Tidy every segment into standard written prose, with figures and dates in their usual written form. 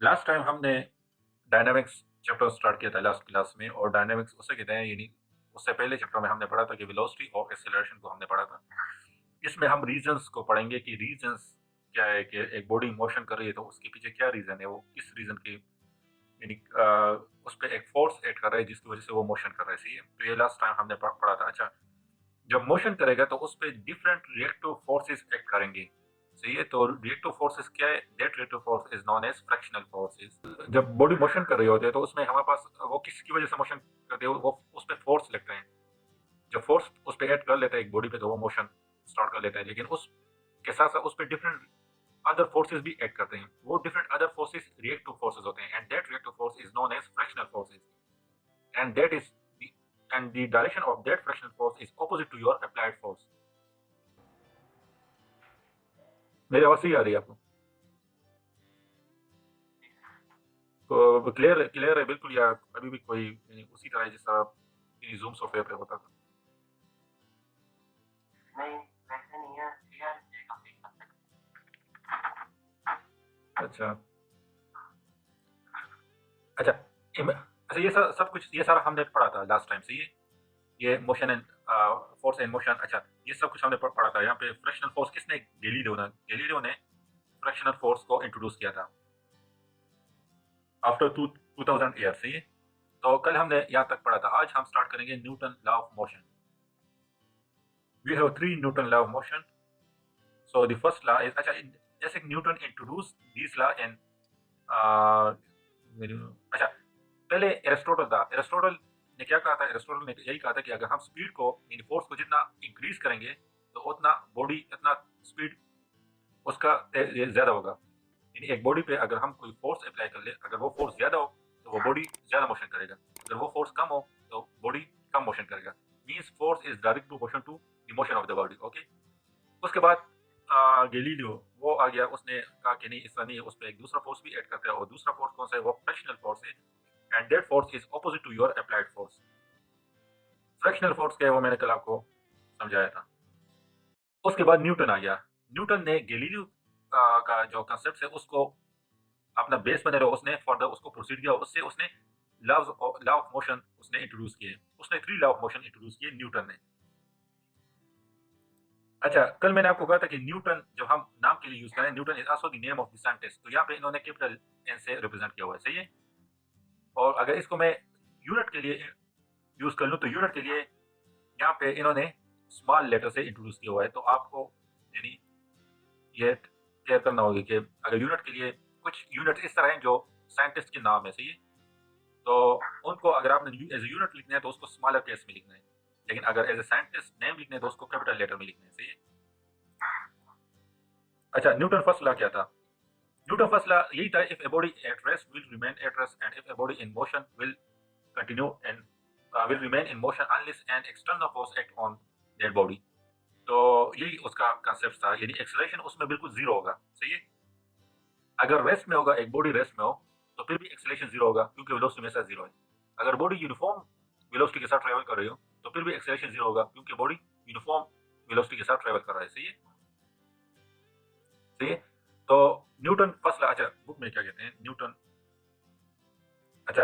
Last time हमने dynamics chapter start किया था लास्ट क्लास में, और डायनामिक्स उसे कहते हैं, यानी उससे पहले चैप्टर में हमने पढ़ा था कि वेलोसिटी और एक्सेलरेशन को हमने पढ़ा था। इसमें हम रीजंस को पढ़ेंगे कि रीजंस क्या है, कि एक बॉडी मोशन कर रही है तो उसके पीछे क्या रीजन है, वो किस रीजन की, यानी उस पर एक फोर्स ऐड कर रहा है जिसकी वजह से वो मोशन कर रहा है। सही है, तो ये लास्ट टाइम हमने पढ़ा था। अच्छा, जब मोशन करेगा तो उस पर डिफरेंट रिएक्टिव फोर्सेस एक्ट करेंगे। सही है, तो रिएक्टिव फोर्सेस क्या है? That reactive force is known as fractional forces. जब बॉडी मोशन कर रही होती है तो उसमें हमारे पास वो किसकी वजह से मोशन करती है, वो उस पर फोर्स लगते हैं। जब फोर्स उस पर ऐड कर लेता है एक बॉडी पे तो वो मोशन स्टार्ट कर लेता है, लेकिन उसके साथ साथ उस पर डिफरेंट अदर फोर्सेस भी ऐड करते हैं। वो different other forces reactive forces होते हैं, and that reactive force is known as fractional forces, and that is and the direction of that fractional force is opposite to your applied force. मेरी आवाज सही आ रही है आपको? तो क्लियर है बिल्कुल, या अभी भी कोई उसी तरह जिस तरह जूम सॉफ्टवेयर पे होता था? नहीं, वैसे नहीं है, क्लियर है काफी हद तक। अच्छा अच्छा। अच्छा, ये सब कुछ ये सारा हमने पढ़ा था लास्ट टाइम। सही है, ये motion and force and motion. अच्छा, ये सब कुछ हमने पढ़ा था। यहाँ पे फ्रैक्शनल फोर्स किसने, गैलीलियो ने फ्रैक्शनल फोर्स को इंट्रोड्यूस किया था आफ्टर 2000 ईयर। सही है, तो कल हमने यहाँ तक पढ़ा था। आज हम स्टार्ट करेंगे Newton law of motion. We have three Newton law of motion. So the first law is, अच्छा, जैसे Newton introduce this law in, अच्छा, पहले एरिस्टोटल था। एरिस्टोटल ने क्या कहा था? एरिस्टोटल ने यही कहा था कि अगर हम स्पीड को, यानी फोर्स को जितना इंक्रीज करेंगे तो उतना बॉडी, इतना स्पीड उसका ज्यादा होगा। यानी एक बॉडी पे अगर हम कोई फोर्स अप्लाई कर ले, अगर वो फोर्स ज्यादा हो तो वो बॉडी ज्यादा मोशन करेगा, अगर वो फोर्स कम हो तो बॉडी कम मोशन करेगा। Means force is direct proportion to the motion of the body. Okay, उसके बाद गैलीलियो वो आ गया, उसने कहा कि नहीं, इस तरह नहीं है, उस पर एक दूसरा फोर्स भी ऐड करता है, और दूसरा फोर्स कौन सा है? वो फ्रैक्शनल फोर्स है, and that force is opposite to your applied force. Fractional force क्या है वो मैंने कल आपको समझाया था। उसके बाद न्यूटन आ गया। न्यूटन ने गैलीलियो का जो कंसेप्ट है उसको अपना बेस बने रहो, उसने फर्दर उसको प्रोसीड किया, उससे उसने लॉ ऑफ मोशन उसने इंट्रोड्यूस किए। उसने three law of motion introduce किए न्यूटन ने। अच्छा, कल मैंने आपको कहा था कि न्यूटन जब हम नाम के लिए यूज करें, Newton is also the name of the scientist, तो यहाँ पे इन्होंने कैपिटल एन से रिप्रेजेंट किया हुआ है। सही है, और अगर इसको मैं यूनिट के लिए यूज कर लूँ तो यूनिट के लिए यहाँ पे इन्होंने स्मॉल लेटर से इंट्रोड्यूस किया हुआ है। तो आपको यानी ये क्लियर करना होगा कि अगर यूनिट के लिए कुछ यूनिट इस तरह हैं जो साइंटिस्ट के नाम है। सही है, तो उनको अगर आपने एज ए यूनिट लिखना है तो उसको स्मॉलर केस में लिखना है, लेकिन अगर एज ए साइंटिस्ट नेम लिखना है तो उसको कैपिटल लेटर में लिखना है। सही है। अच्छा, न्यूटन फर्स्ट लॉ क्या था? न्यूटन फर्स्ट लॉ यही था, if a body at rest will remain at rest, and if a body in motion will continue and will remain in motion unless an external force act on that body. तो यही उसका concept था, यानी acceleration उसमें बिल्कुल zero होगा। सही है, अगर रेस्ट में होगा, एक बॉडी रेस्ट में हो तो फिर भी एक्सेलरेशन जीरो होगा, क्योंकि वेलोसिटी हमेशा जीरो है। अगर बॉडी यूनिफॉर्म वेलोसिटी के साथ ट्रेवल कर रही हो तो फिर भी एक्सेलरेशन जीरो होगा, क्योंकि बॉडी यूनिफॉर्म वेलोसिटी के साथ ट्रेवल कर रहा है। सही है, सही है। तो न्यूटन फर्स्ट लॉ, अच्छा बुक में क्या कहते हैं न्यूटन, अच्छा,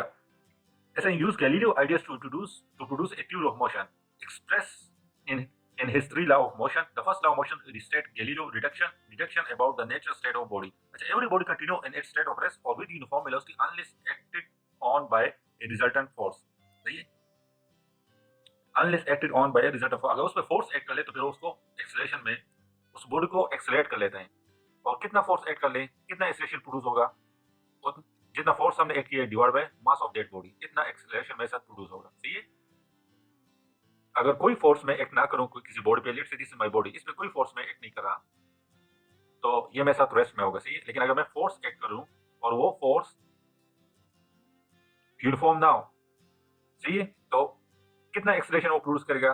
ऐसा use Galileo ideas to produce a theory of motion express in his three law of motion. The first law of motion restate Galileo deduction about the natural state of body. अच्छा, every body continue in its state of rest or with uniform velocity unless acted on by a resultant force. सही है, unless acted on by a resultant force, अगर उस पर force act कर ले तो फिर उसको एक्सेलरेशन में उस बॉडी को एक्सेलरेट कर लेते हैं। और कितना फोर्स एक्ट कर ले, कितना एक्सेलरेशन प्रोड्यूस होगा, जितना फोर्स हमने एक्ट किया divide by mass of that body, इतना एक्सेलरेशन मेरे साथ प्रोड्यूस होगा। सही है, अगर कोई फोर्स में एक्ट ना करूं कोई किसी बॉडी पे, let's say this is my body, इसमें कोई फोर्स में एक्ट नहीं कर रहा तो ये मेरे साथ रेस्ट में होगा। सही है, लेकिन अगर मैं फोर्स एक्ट करूं और वो फोर्स यूनिफॉर्म ना हो, सही है, तो कितना एक्सेलरेशन वो प्रोड्यूस करेगा?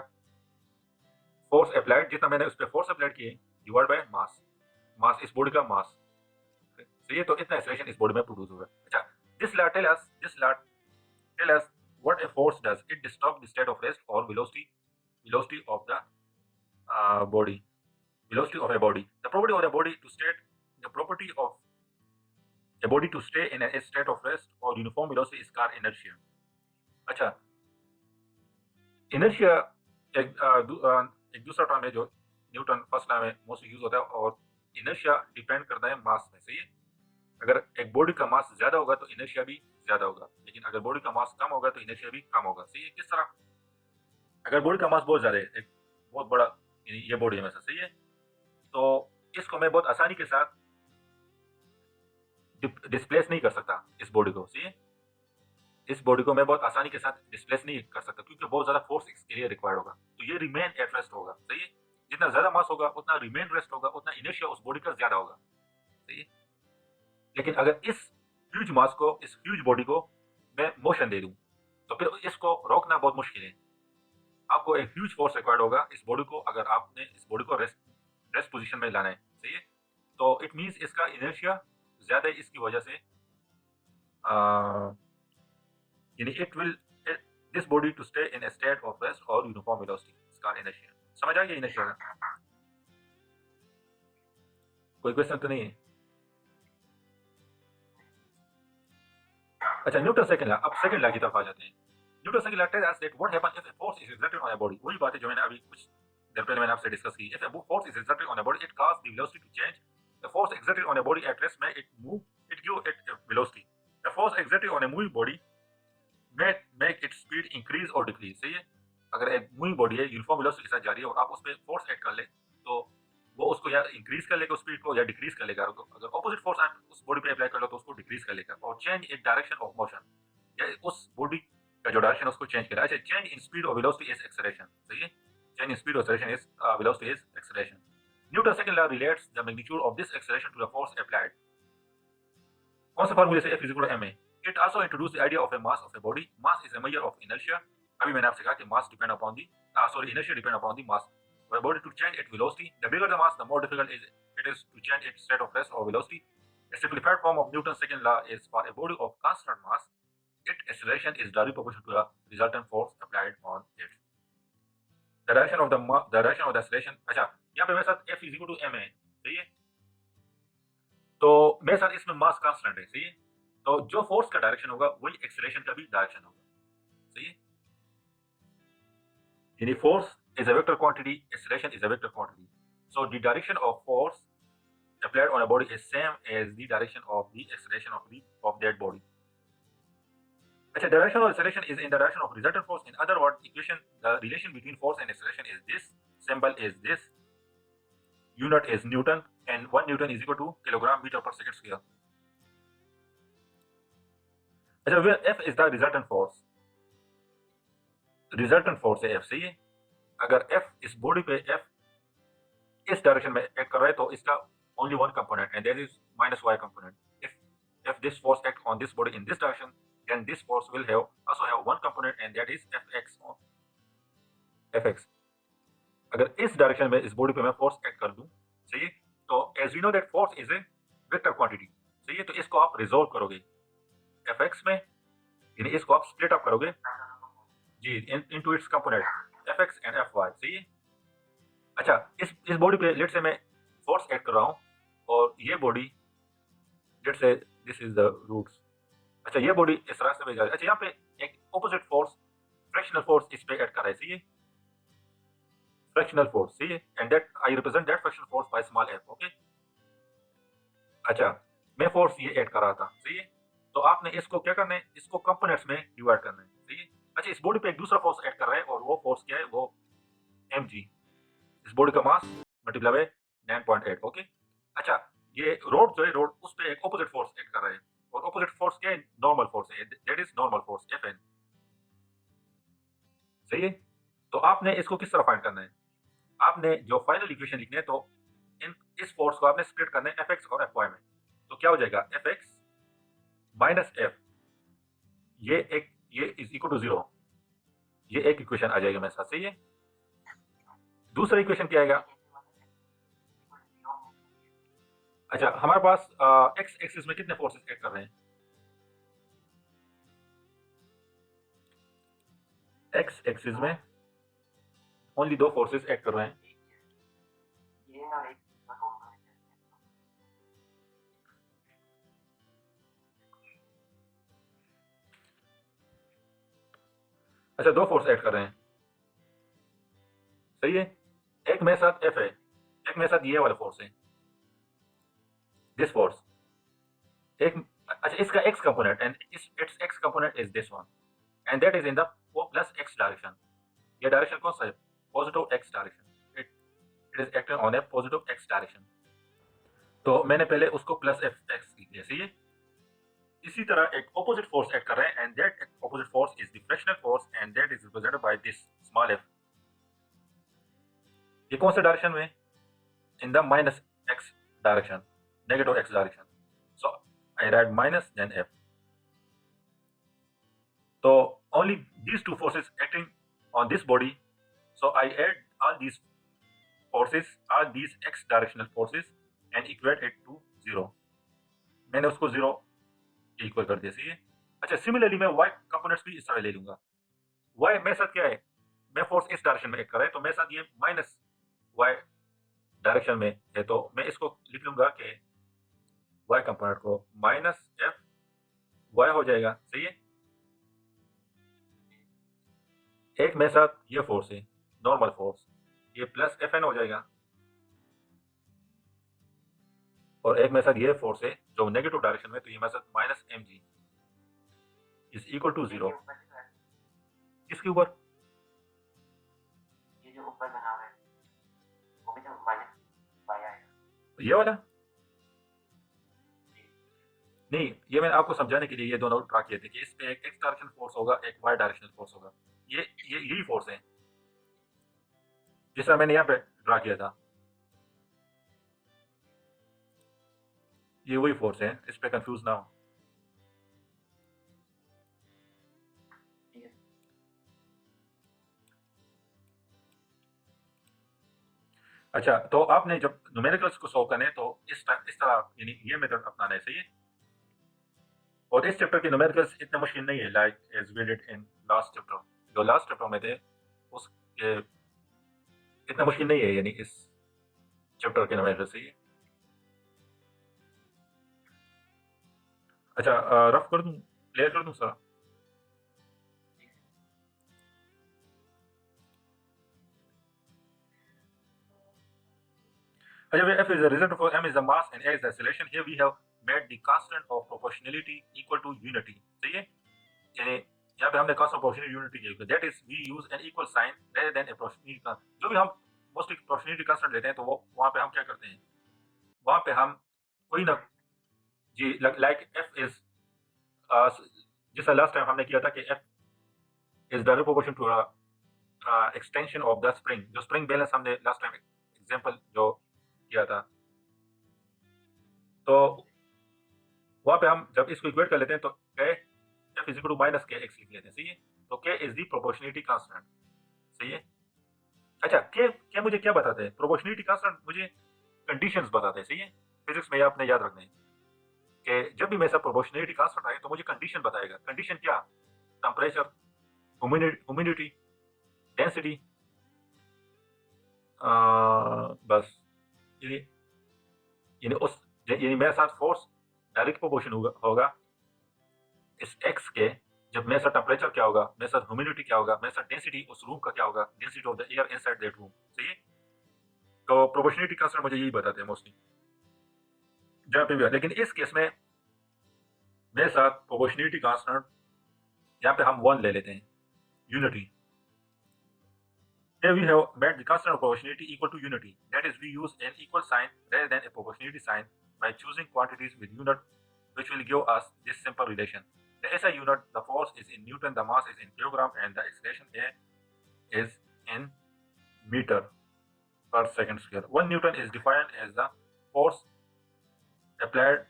फोर्स अप्लाइड, जितना मैंने उस पर फोर्स अप्लाइड किए डिवाइड बाय मास, मास इस बॉडी का मास। सही है, तो इतना एक्सेलरेशन इस बॉडी में प्रोड्यूस होगा। अच्छा, this law tell us what a force does. It disturbs the state of rest or velocity of the body. Velocity of a body. The property of a body to state the property of a body to stay in a state of rest और uniform velocity is called inertia. अच्छा, inertia एक दूसरा term है जो Newton first law में mostly use होता है, और इनर्शिया डिपेंड करता है मास में, सही है। अगर एक बॉडी का मास ज्यादा होगा तो इनर्शिया भी ज्यादा होगा, लेकिन अगर बॉडी का मास कम होगा तो इनर्शिया भी कम होगा, सही है। किस तरह? अगर बॉडी का मास बहुत ज्यादा है, एक बहुत बड़ा ये बॉडी है मेरे साथ, सही है, तो इसको मैं बहुत आसानी के साथ डिस्प्लेस नहीं कर सकता, इस बॉडी को, सही है। इस बॉडी को मैं बहुत आसानी के साथ डिस्प्लेस नहीं कर सकता क्योंकि बहुत ज्यादा फोर्स इसके लिए रिक्वायर्ड होगा, तो ये रिमेन एट रेस्ट होगा, सही है। जितना ज्यादा मास होगा उतना रिमेन रेस्ट होगा, उतना इनर्शिया उस बॉडी का ज्यादा होगा, सही है। लेकिन अगर इस ह्यूज मास को, इस ह्यूज बॉडी को मैं मोशन दे दूं, तो फिर इसको रोकना बहुत मुश्किल है। आपको एक ह्यूज फोर्स रिक्वायर्ड होगा इस बॉडी को, अगर आपने इस बॉडी को रेस्ट रेस्ट पोजीशन में लाना है, सही है। तो इट मींस इसका इनर्शिया ज्यादा है, इसकी वजह से यानी it will this body to stay in a state of rest और यूनिफॉर्म वेलोसिटी, इसका इनर्शिया। समझ आ गया इनर्शिया का? कोई क्वेश्चन तो नहीं है? अच्छा, न्यूटन सेकंड लॉ, अब सेकंड लॉ की तरफ आ जाते हैं। Newton second law tells us that what happen if a force is exerted on a body. वही बात है जो मैंने अभी कुछ देर पहले मैंने आपसे डिस्कस की। If a force is exerted on a body it cause the velocity to change. The force exerted on a body at rest में it move, it give it velocity. The force exerted on a moving body make its speed increase और decrease, सही है। अगर एक moving body है uniform velocity के साथ जा रही है और आप उस पर फोर्स ऐड कर ले, तो वो उसको या इंक्रीज कर लेगा स्पीड को या डिक्रीज कर लेगा। अगर ऑपोजिट फोर्स आप उस बॉडी पे अप्लाई कर लो तो उसको डिक्रीज कर लेगा। और change in direction of motion, या उस बॉडी का जो डायरेक्शन है उसको चेंज करेगा। अच्छा, चेंज इन स्पीड और वेलोसिटी इज एक्सेलरेशन, सही है। चेंज इन स्पीड और acceleration is velocity is acceleration. Newton second law relates the magnitude of this acceleration to the force applied. कौन सा फार्मूले से F is equal to ma? It also introduced the idea of a mass of a body. Mass is a measure of inertia. अभी मैंने आपसे कहा कि mass depend upon the inertia depend upon the mass for a body to change its velocity. The bigger the mass, the more difficult it is to change its state of rest or velocity. A simplified form of Newton's second law is for a body of constant mass, its acceleration is directly proportional to the resultant force applied on it. The direction of the acceleration, अच्छा यहाँ पे मेरे साथ F is equal to ma है, सही है। तो मेरे साथ इसमें मास कांस्टेंट है, सही है। तो जो फोर्स का डायरेक्शन होगा वही एक्सेलरेशन का भी डायरेक्शन होगा, सही है। यानी force is a vector quantity, acceleration is a vector quantity. So the direction of force applied on a body is same as the direction of the acceleration of that body. अच्छा, direction of acceleration is in the direction of resultant force. In other words, the relation between force and acceleration is this. Symbol is this. Unit is Newton, and 1 Newton is equal to kilogram meter per second square. अच्छा, where F is the resultant force. Resultant force है F, सही है। अगर F इस body पे F इस direction में act कर रहा है तो इसका only one component and that is -y component. if this force act on this body in this direction, then this force will also have one component and that is fx। अगर इस direction में इस body पे मैं force act कर दूं, सही है, तो as we know that force is a vector quantity, सही है। तो इसको आप रिजोल्व करोगे fx में, यानी इसको आप स्प्लिट अप करोगे G into its component fx and fy, सही है। अच्छा, इस बॉडी पे लेट से मैं फोर्स ऐड कर रहा हूं और ये बॉडी लेट से दिस इज द रूट्स। अच्छा, ये बॉडी इस रास्ते पे जा रही है। अच्छा, यहाँ पे एक ऑपोजिट फोर्स फ्रैक्शनल फोर्स इस पे ऐड कर रहा है, सही है, फ्रैक्शनल फोर्स, सही है, and that I represent that fractional force by small f, okay. अच्छा, मैं फोर्स ये ऐड कर रहा था, सही है। तो आपने इसको क्या करना है, इसको कंपोनेंट्स में डिवाइड करना है, सही है। अच्छा, इस बॉडी पे एक दूसरा फोर्स ऐड कर रहा है और वो फोर्स क्या है, वो mg, इस बॉडी का मास मल्टीप्लाई बाय 9.8, ओके। अच्छा, ये रोड जो है, रोड उस पे एक ऑपोजिट फोर्स ऐड कर रहा है और ऑपोजिट फोर्स क्या है, नॉर्मल फोर्स है, that is normal force Fn, सही है। तो आपने इसको किस तरह फाइंड करना है, आपने जो फाइनल इक्वेशन लिखनी है तो इस फोर्स को आपने स्प्लिट करना है Fx और Fy में। तो क्या हो जाएगा, Fx माइनस F, ये इज इक्वल टू 0, ये एक इक्वेशन आ जाएगा मेरे साथ, सही है। दूसरा इक्वेशन क्या आएगा, अच्छा हमारे पास एक्स एक्सिस में कितने फोर्सेस ऐड कर रहे हैं, एक्स एक्सिस में ओनली दो फोर्सेस ऐड कर रहे हैं, अच्छा, दो फोर्स ऐड कर रहे हैं, सही है। एक मेरे साथ एफ है, एक मेरे साथ ये वाला फोर्स है, दिस फोर्स। एक, अच्छा, इसका x component and its x component is this one and that is in the O plus x direction. ये डायरेक्शन कौन सा है? Positive x direction. It is acting on a positive x direction. तो मैंने पहले उसको प्लस एफ एक्स लिया, सही है। इसी तरह एक ऑपोजिट फोर्स ऐड कर रहे हैं and that opposite force is the frictional force and that is represented by this small f. ये कौन से डायरेक्शन में? In the minus x direction, negative x direction. So I write minus then f. So only these two forces acting on this body. So I add all these forces, all these x directional forces and equate it to 0. मैंने उसको 0 equal कर दिया, सही है। अच्छा, similarly मैं y components भी इस तरह ले लूंगा। y मेरे साथ क्या है? मैं फोर्स इस डायरेक्शन में एक्ट कर रहा है, तो मेरे साथ ये माइनस y डायरेक्शन में है, तो मैं इसको लिख लूंगा कि y कंपोनेंट को माइनस एफ y हो जाएगा, सही है। एक मेरे साथ ये फोर्स है, नॉर्मल फोर्स, ये प्लस एफ एन हो जाएगा, और एक मेरे साथ ये फोर्स है जो नेगेटिव डायरेक्शन में, तो ये मेरे साथ minus M G is equal to 0। इसके ऊपर ये जो ऊपर बना हुआ है वो भी तो माइनस वाई आएगा। ये वाला नहीं, ये मैंने आपको समझाने के लिए ये दोनों ड्रा किए थे कि इस पे एक एक्स डायरेक्शन फोर्स होगा, एक वाई डायरेक्शनल फोर्स होगा। ये यही फोर्स है जिस तरह मैंने यहाँ पे ड्रा किया था, ये वही फोर्स है, इस पे कंफ्यूज ना हो। अच्छा, तो आपने जब न्यूमेरिकल्स को सॉल्व करने हैं तो इस तरह यानी ये मेथड अपनाना है, सही है। और इस चैप्टर के न्यूमेरिकल्स इतने मुश्किल नहीं है, like as we did in last chapter. जो लास्ट चैप्टर में थे उसके इतना मुश्किल नहीं है, यानी इस चैप्टर के न्यूमेरिकल्स, सही है। अच्छा, रफ कर दूं, क्लियर कर दूं sir? F is the result of M is the mass and A is the acceleration. Here we have made the constant of proportionality equal to unity. सही है, यानी यहाँ पे हमने constant proportionality unity यूज किया। That is we use an equal sign rather than a proportionality constant. जो भी हम मोस्टली proportionality constant लेते हैं तो वो वहाँ पे हम क्या करते हैं, वहाँ पे हम कोई ना जी like F is जैसा लास्ट टाइम हमने किया था कि F is direct proportion to extension of the spring। जो spring balance हमने लास्ट टाइम एग्जांपल जो किया था, तो वहां पे हम जब इसको इक्वेट कर लेते हैं तो k f is equal to minus k x लिख लेते हैं, सही है। तो k is the proportionality constant, सही है। अच्छा, k मुझे क्या बताते हैं? प्रोपोर्शनलिटी कांस्टेंट मुझे कंडीशंस बताते हैं, सही है। फिजिक्स में आपने याद रखना है कि जब भी मेरे साथ प्रोपोर्शनलिटी कांस्टेंट आए तो मुझे कंडीशन बताएगा। कंडीशन क्या? टेम्परेचर, ह्यूमिडिटी, डेंसिटी, बस। यानी यानी उस यानी मेरे साथ फोर्स डायरेक्ट प्रोपोर्शन होगा इस x के। जब मेरे साथ टेम्परेचर क्या होगा, मेरे साथ ह्यूमिडिटी क्या होगा, मेरे साथ डेंसिटी उस रूम का क्या होगा, density of the air inside that room, सही है। तो प्रोपोर्शनलिटी कांस्टेंट मुझे यही बताते हैं मोस्टली जहाँ पे भी है। लेकिन इस केस में मेरे साथ प्रोपोर्शनलिटी कांस्टेंट यहाँ पे हम 1 ले लेते हैं, unity. Here we have made the constant of proportionality equal to unity. That is, we use an equal sign rather than a proportionality sign by choosing quantities with unit, which will give us this simple relation. The SI unit, the force is in Newton, the mass is in kilogram, and the acceleration A is in meter per second square. 1 Newton is defined as the force applied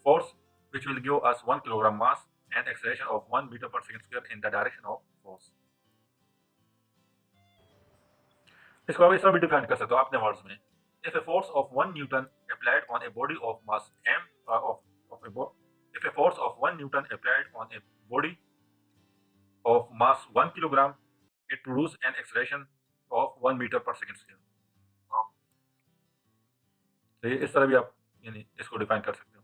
force, which will give us 1 kilogram mass and acceleration of 1 meter per second square in the direction of force. इसको आप इस तरह भी define कर सकते हो अपने words में। If a force of 1 Newton applied on a body of mass m if a force of 1 Newton applied on a body of mass 1 kilogram, it produces an acceleration of 1 meter per second square. तो ये इस तरह भी आप यानी इसको define कर सकते हो।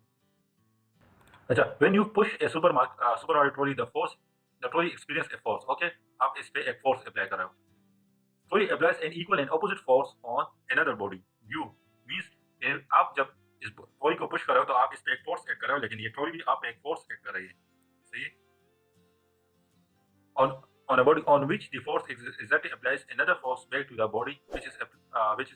अच्छा, when you push a supermarket trolley, the trolley experience a force. Okay, आप आप इस पे एक फोर्स अप्लाई कर रहे हो। Trolley applies an equal and opposite force on another body. You means आप जब इस ट्रॉली को पुश कर रहे हो तो आप इस पे एक फोर्स ऐड कर रहे हो, लेकिन ये ट्रॉली भी आप पे एक फोर्स ऐड कर रही है। सही है? On a body on which the force exactly applies another force back to the body which is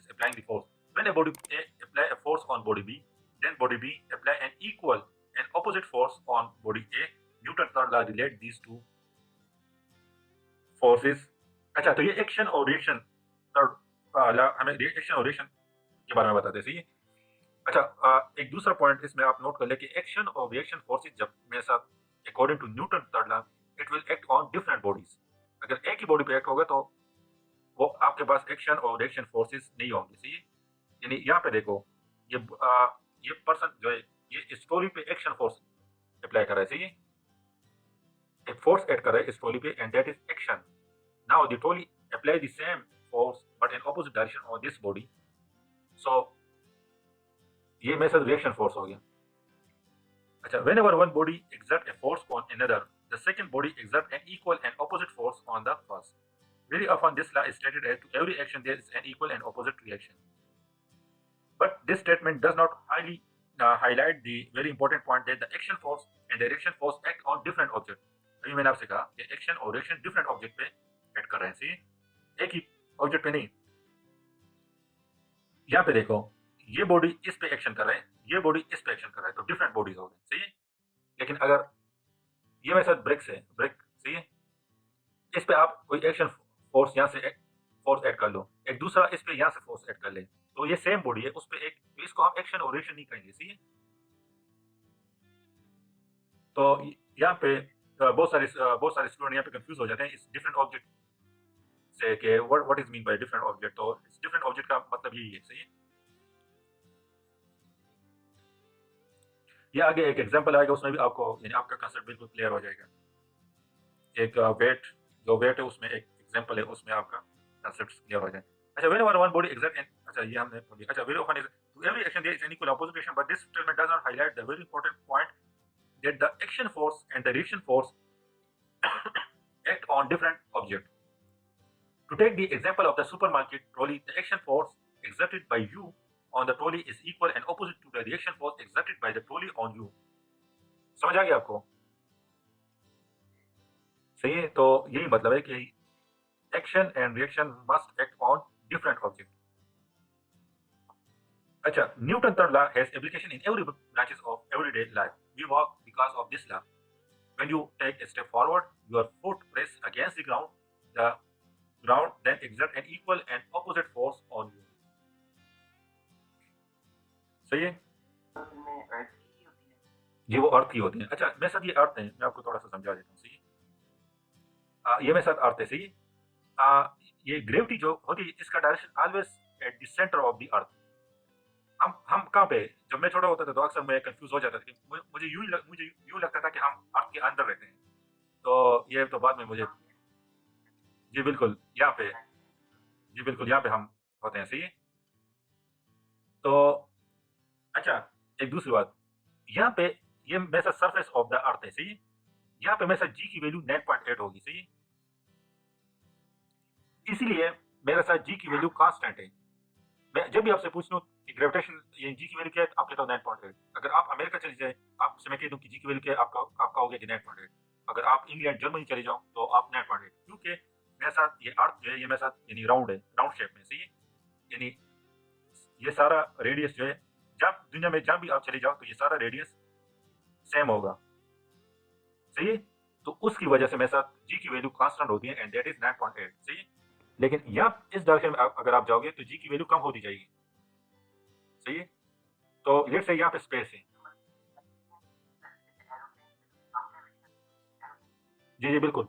applying the force. When a body A apply a force on body B, then body B apply an equal and opposite force on body A. Newton's third law relate these two forces. अच्छा, तो ये action और reaction third law हमें action और reaction के बारे में बताते हैं। सही है? अच्छा, एक दूसरा पॉइंट इसमें आप नोट कर ले कि एक्शन और रिएक्शन फोर्सेस जब मेरे साथ according to Newton third law it will act on different bodies. अगर एक ही बॉडी पे एक्ट होगा तो वो आपके पास एक्शन और रिएक्शन फोर्सेस नहीं होंगे। सही है? यानी यहाँ पे देखो, ये पर्सन जो है ये स्टोरी पे एक्शन फोर्स अप्लाई कर रहा है। सही है? एक फोर्स ऐड कर रहा है इस ट्रॉली पे and that is action. Now the trolley apply the same force but in opposite direction on this body, so ये मेरे साथ रिएक्शन फोर्स हो गया। अच्छा, whenever one body exert a force on another, the second body exert an equal and opposite force on the first. Very often this law is stated as to every action there is an equal and opposite reaction. But this statement does not highlight the very important point that the action force and the reaction force act on different objects. अभी मैंने आपसे कहा कि action और reaction different object पे act कर रहे हैं। सही, एक ही ऑब्जेक्ट पे नहीं। यहाँ पे देखो, ये बॉडी इस पे एक्शन कर रहा है, ये बॉडी इस पे एक्शन कर रहा है, तो डिफरेंट बॉडीज हो गए। सही है? लेकिन अगर ये मेरे साथ ब्रेक से ब्रेक, सही है, इस पे आप कोई एक्शन फोर्स यहाँ से फोर्स ऐड कर लो, एक दूसरा इस पे यहाँ से फोर्स ऐड कर ले, तो ये सेम बॉडी है, उस पे एक, तो इसको हम एक्शन और रिएक्शन नहीं कहेंगे। सही है? तो यहाँ पे बहुत सारे स्टूडेंट यहाँ पे कंफ्यूज हो जाते हैं इस डिफरेंट ऑब्जेक्ट से कि what is mean by different object. तो इस डिफरेंट ऑब्जेक्ट का मतलब यही है। सही है? ये आगे एक एग्जांपल आएगा, उसमें भी आपको यानी आपका कंसेप्ट बिल्कुल क्लियर हो जाएगा। एक वेट, जो वेट है उसमें एक एग्जांपल है, उसमें आपका कंसेप्ट क्लियर हो जाए। अच्छा, whenever one body exert an, अच्छा ये हमने पढ़ लिया। अच्छा, very often is to every action there is an equal opposite reaction, but this statement does not highlight the very important point that the action force and the reaction force act on different objects. To take the example of the supermarket trolley, the action force exerted by you on the trolley is equal and opposite to the reaction force exerted by the trolley on you. समझ आ गया आपको? सही है? तो यही मतलब है कि action and reaction must act on different object. अच्छा, Newton third law has application in every branches of everyday life. We walk because of this law. When you take a step forward, your foot press against the ground. The ground then exert an equal and opposite force on you. सही है? में अर्थ ही होती है। ये वो अर्थ ही होती है। अच्छा, मेरे साथ ये अर्थ है, मैं आपको थोड़ा सा समझा देता हूँ। सही है? ये मेरे साथ अर्थ है। सही है? ये ग्रेविटी जो होती है, इसका direction always at the centre of the earth. हम कहाँ पे, जब मैं छोटा होता था तो अक्सर मैं कंफ्यूज हो जाता था कि मुझे यूं लगता था कि हम अर्थ के अंदर रहते हैं। तो ये तो बाद में मुझे, जी बिल्कुल यहाँ पे, जी बिल्कुल यहाँ पे हम होते हैं। सही है? तो अच्छा, एक दूसरी बात, यहाँ पे ये मेरे साथ सरफेस ऑफ द अर्थ है। सही है? यहाँ पे मेरे साथ जी की वैल्यू 9.8 होगी। सही है? इसीलिए मेरे साथ जी की वैल्यू कांस्टेंट है। मैं जब भी आपसे पूछ लूँ कि ग्रेविटेशन ये जी की वैल्यू क्या है, आप कहते हो 9.8। अगर आप अमेरिका चले जाए, आपसे मैं कह दूँ कि जी की वैल्यू क्या है, आपका हो गया कि 9.8। अगर आप इंग्लैंड जर्मनी चले जाओ तो आप 9.8, क्योंकि मेरे साथ ये अर्थ जो है ये मेरे साथ यानी राउंड है, राउंड शेप में। सही है? यानी ये सारा रेडियस जो है, जब दुनिया में जहाँ भी आप चले जाओ तो ये सारा रेडियस सेम होगा। सही है? तो उसकी वजह से मेरे साथ जी की वैल्यू कांस्टेंट होती है एंड दैट इज 9.8। सही है? लेकिन यहाँ इस डायरेक्शन में अगर आप जाओगे तो जी की वैल्यू कम होती जाएगी। सही है? तो लेट्स से यहाँ पे स्पेस है। जी जी बिल्कुल।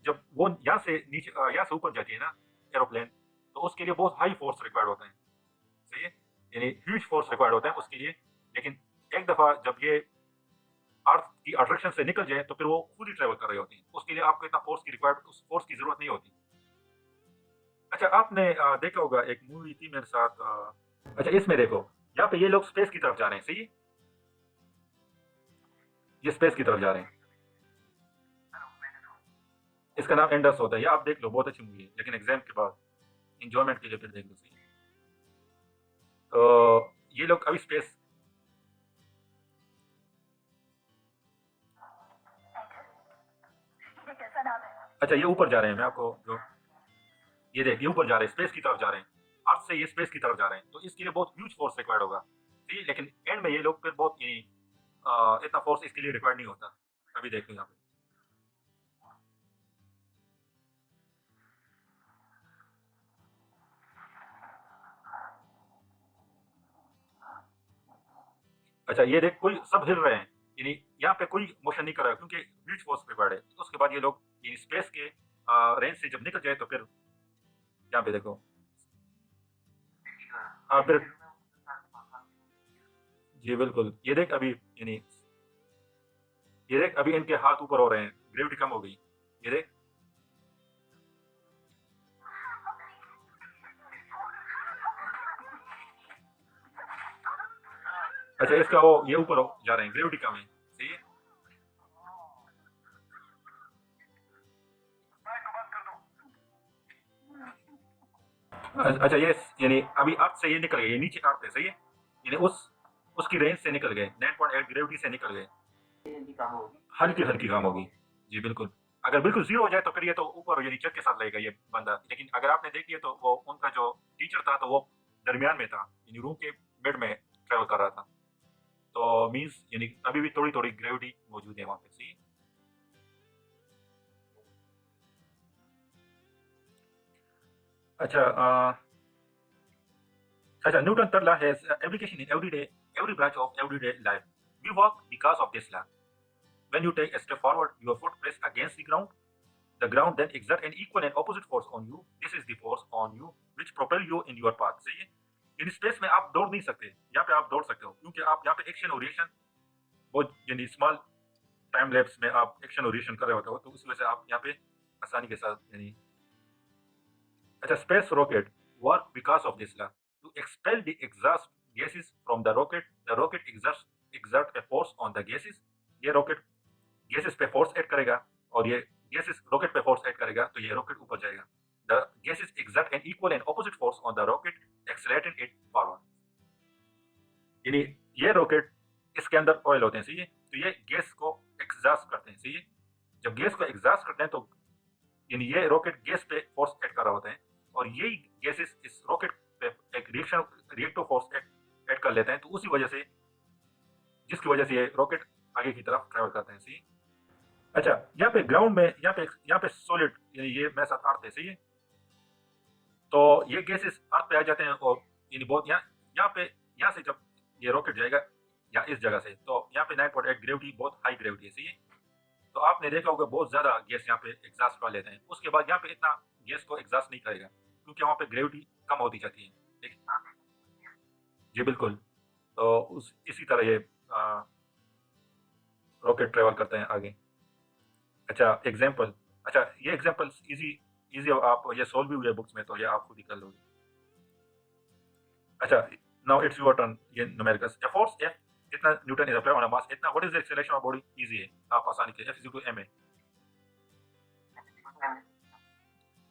जब वो यहाँ से नीचे यहाँ से ऊपर जाती है ना एरोप्लेन, तो उसके लिए बहुत हाई फोर्स रिक्वायर्ड होता है। सही है? यानी ह्यूज फोर्स रिक्वायर्ड होता है उसके लिए। लेकिन एक दफ़ा जब ये अर्थ की अट्रैक्शन से निकल जाए तो फिर वो खुद ही ट्रेवल कर रही होती है। उसके लिए आपको इतना फोर्स की रिक्वायर्ड, उस फोर्स की जरूरत नहीं होती। अच्छा, आपने देखा होगा एक मूवी थी मेरे साथ, अच्छा इसमें देखो, यहाँ पे ये लोग स्पेस की तरफ जा रहे हैं। सही है? ये स्पेस की तरफ जा रहे हैं। इसका नाम एंडर्स होता है, ये आप देख लो, बहुत अच्छी मूवी है, लेकिन एग्जाम के बाद इंजॉयमेंट के लिए फिर देख लो सही। तो ये लोग अभी स्पेस, ये कैसा नाम है? अच्छा ये ऊपर जा रहे हैं, मैं आपको जो ये देख, ये ऊपर जा रहे हैं, स्पेस की तरफ जा रहे हैं, अर्थ से ये स्पेस की तरफ जा रहे हैं, तो इसके लिए बहुत ह्यूज फोर्स रिक्वायर्ड होगा, ठीक है, लेकिन एंड में ये लोग फिर बहुत ये इतना फोर्स इसके लिए रिक्वायर्ड नहीं होता। अभी देख लो यहाँ पे, अच्छा ये देख, कोई सब हिल रहे हैं, यानी यहाँ पे कोई मोशन नहीं कर रहा है, क्योंकि ह्यूज फोर्स रिक्वायर्ड है। तो उसके बाद ये लोग ये स्पेस के रेंज से जब निकल जाए तो फिर यहाँ पे देखो, हाँ फिर, जी बिल्कुल, ये देख अभी, यानी ये देख अभी इनके हाथ ऊपर हो रहे हैं, ग्रेविटी कम हो गई, ये देख। अच्छा इसका वो ये ऊपर जा रहे हैं, ग्रेविटी कम है, सही है। अच्छा ये यानी अभी अर्थ से ये निकल गए, ये नीचे अर्थ है, सही है, यानी उसकी रेंज से निकल गए, 9.8 ग्रेविटी से निकल गए, जल्दी काम होगी। हल्की हल्की काम होगी, जी बिल्कुल। अगर बिल्कुल जीरो हो जाए तो फिर ये तो ऊपर यानी चक के साथ लगेगा ये बंदा, लेकिन अगर आपने देख लिया तो वो उनका जो टीचर था तो वो दरमियान में था, यानी रूम के मिड में ट्रेवल कर रहा था, तो मीन्स यानी अभी भी थोड़ी थोड़ी ग्रेविटी मौजूद है वहाँ पे, सही है। अच्छा अच्छा, Newton third law has application in every branch of everyday life. We walk because of this law. When you take a step forward, your foot press against the ground. The ground then exert an equal and opposite force on you. This is the force on you which propel you in your path. सही है। In space में आप दौड़ नहीं सकते, यहाँ पे आप दौड़ सकते हो, क्योंकि आप यहाँ पे एक्शन और रिएक्शन बहुत यानी स्मॉल टाइम लैप्स में आप एक्शन और रिएक्शन कर रहे होते हो, तो उस वजह से आप यहाँ पे आसानी के साथ यानी। अच्छा, space rocket work because of this law to expel the exhaust gases from the rocket exert a force on the gases। ये रॉकेट गैसेस पे फोर्स ऐड करेगा और ये गैसेस रॉकेट पे फोर्स ऐड करेगा, तो ये रॉकेट ऊपर जाएगा। The gases exert an equal and opposite force on the rocket accelerating it forward। यानी ये रॉकेट, इसके अंदर ऑयल होते हैं, सही है, तो ये गैस को एग्जॉस्ट करते हैं, सही है। जब गैस को एग्जॉस्ट करते हैं तो यानी ये रॉकेट गैस पे फोर्स ऐड कर रहा होता है, और यही गैसेस इस रॉकेट पे एक रिएक्टिव फोर्स ऐड कर लेते हैं, तो उसी वजह से, जिसकी वजह से ये रॉकेट आगे की तरफ ट्रेवल करते हैं, सही है। अच्छा यहाँ पे ग्राउंड में यहाँ पे सॉलिड यानी ये मेरे साथ अर्थ है, सही है, तो ये गैसेस अर्थ पे आ जाते हैं, और यानी बहुत यहाँ पे यहाँ से जब ये रॉकेट जाएगा या इस जगह से, तो यहाँ पे 9.8 ग्रेविटी बहुत हाई ग्रेविटी है, सही है। तो आपने देखा होगा बहुत ज्यादा गैस यहाँ पे एग्जॉस्ट कर लेते हैं, उसके बाद यहाँ पे इतना गैस को एग्जॉस्ट नहीं करेगा, क्योंकि वहाँ पे ग्रेविटी कम होती जाती है, लेकिन जी बिल्कुल। तो उस इसी तरह ये रॉकेट ट्रेवल करते हैं आगे। अच्छा एग्जाम्पल, अच्छा ये एग्जाम्पल इजी इजी आप ये सॉल्व भी हुए बुक्स में, तो ये आप खुद ही कर लोगे। अच्छा नाउ इट्स योर टर्न, ये न्यूमेरिकल्स। ए फोर्स एफ इतना newton is apply on a mass इतना, what is the acceleration of body, easy है, आप आसानी से F is equal to M A.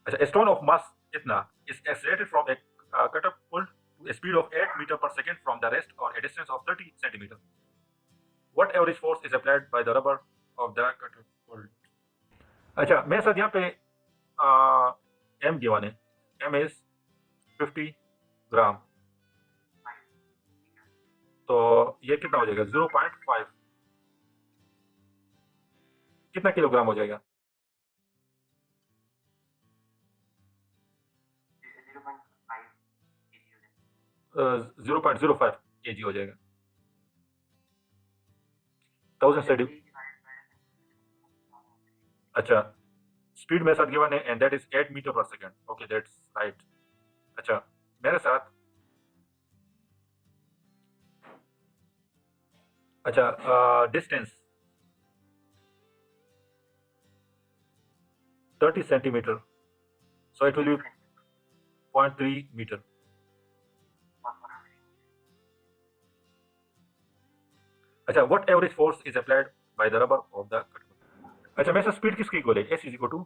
अच्छा, a stone of mass इतना is accelerated from a catapult to a speed of 8 meter per second from the rest or a distance of 30 centimeter. What average force is applied by the rubber of the catapult? अच्छा मेरे साथ यहाँ पे M given है, M is 50 ग्राम, तो ये कितना हो जाएगा 0.5, कितना किलोग्राम हो जाएगा? 0.05 kg हो जाएगा, 1000 सेंटी। अच्छा स्पीड मेरे साथ गिवन है and that is 8 metre per second, okay that's right. अच्छा मेरे साथ, अच्छा distance 30 centimetre, so it will be 0.3 meter। अच्छा what average force is applied by the rubber of the catapult? अच्छा मेरे साथ स्पीड किसकी इक्वल है, s is equal to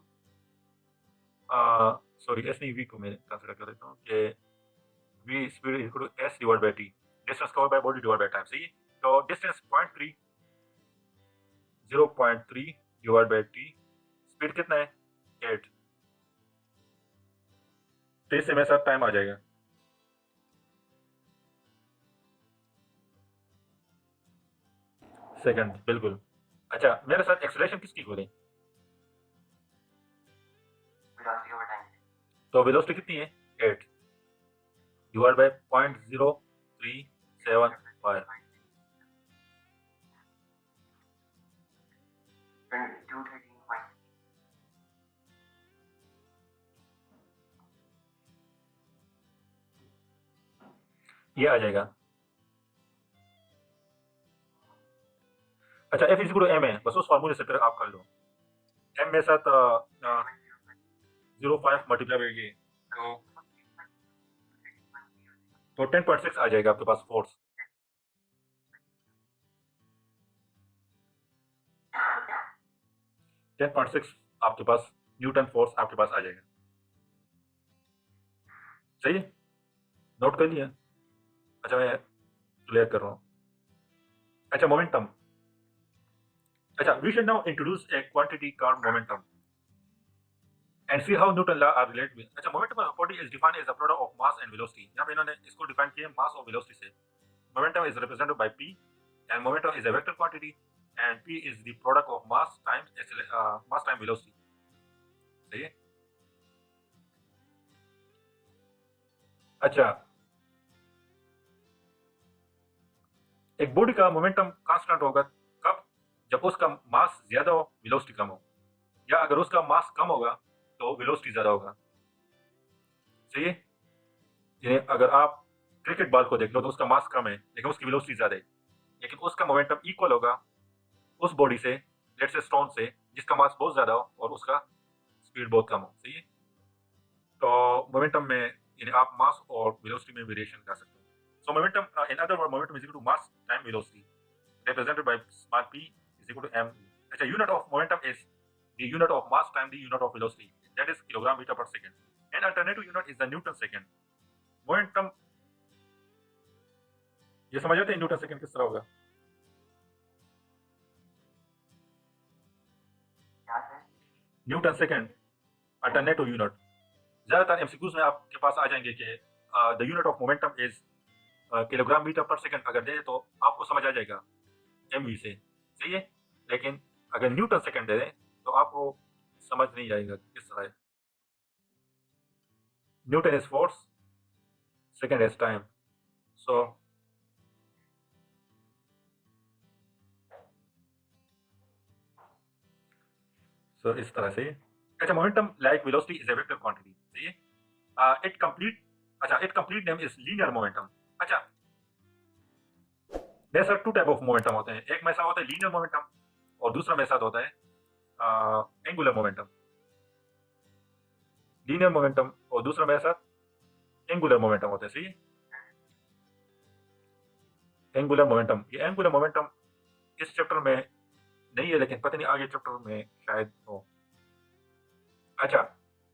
sorry S नहीं, वी को मैं कंसिडर कर देता हूँ कि V speed is equal to S divide by T, distance cover by body divide by time. सही है, तो distance 0.3 divide by T, speed कितना है 8, तो इससे मेरे साथ टाइम आ जाएगा। सेकंड, बिल्कुल। अच्छा, मेरे साथ एक्सेलरेशन किसकी हो रही, velocity over time. तो वेलोसिटी कितनी है 8 डिवाइड बाई 0.0375, 213.6. ये आ जाएगा। अच्छा, F is equal to M है, बस उस फार्मूले से फिर आप कर लो। एम मेरे साथ 0.5 मल्टीप्लाई करिए तो 10.6 आ जाएगा आपके पास फोर्स। 10.6 आपके पास न्यूटन फोर्स आपके पास आ जाएगा। सही है, नोट कर लिया। अच्छा, मैं क्लियर कर रहा हूँ। अच्छा, मोमेंटम। अच्छा, we should now introduce a quantity called momentum and see how Newton law are related with। अच्छा, momentum property is defined as the product of mass and velocity। यहाँ पे इन्होंने इसको डिफाइन किया मास और वेलोसिटी से। Momentum is represented by P and momentum is a vector quantity and P is the product of mass times velocity। सही है। अच्छा, एक बॉडी का मोमेंटम कांस्टेंट होगा कब, जब उसका मास ज्यादा हो वेलोसिटी कम हो, या अगर उसका मास कम होगा तो वेलोसिटी ज्यादा होगा। सही है, यानी अगर आप क्रिकेट बॉल को देख लो तो उसका मास कम है लेकिन उसकी वेलोसिटी ज्यादा है, लेकिन उसका मोमेंटम इक्वल होगा उस बॉडी से, लेट्स से स्टोन से, जिसका मास बहुत ज्यादा हो और उसका स्पीड बहुत कम हो। सही है, तो मोमेंटम में यानी आप मास और वेलोसिटी में वेरिएशन कर सकते हो। So momentum, in other word, momentum is equal to mass time velocity represented by small p is equal to m। अच्छा, unit of momentum is the unit of mass time the unit of velocity, that is kilogram meter per second, and alternative unit is the newton second। momentum, ये समझ आते हैं Newton second किस तरह होगा। क्या है? न्यूटन सेकंड अल्टरनेटिव यूनिट, ज्यादातर एमसीक्यूज में आपके पास आ जाएंगे कि the unit of momentum is kilogram metre per second, अगर दे तो आपको समझ आ जाएगा एमवी से। सही है, लेकिन अगर न्यूटन सेकंड दे दें तो आपको समझ नहीं आएगा किस तरह है। Newton is force, second is time. So इस तरह से। अच्छा, momentum like velocity is a vector quantity. सही है, इट कंप्लीट, अच्छा it complete name is linear momentum. अच्छा, there are two type of momentum होते हैं, एक में ऐसा होता है लीनियर मोमेंटम और दूसरा मेरे साथ होता है एंगुलर मोमेंटम। लीनियर मोमेंटम और दूसरा मेरे साथ एंगुलर मोमेंटम होता है। सही है, एंगुलर मोमेंटम, ये एंगुलर मोमेंटम इस चैप्टर में नहीं है लेकिन पता नहीं आगे चैप्टर में शायद हो। अच्छा,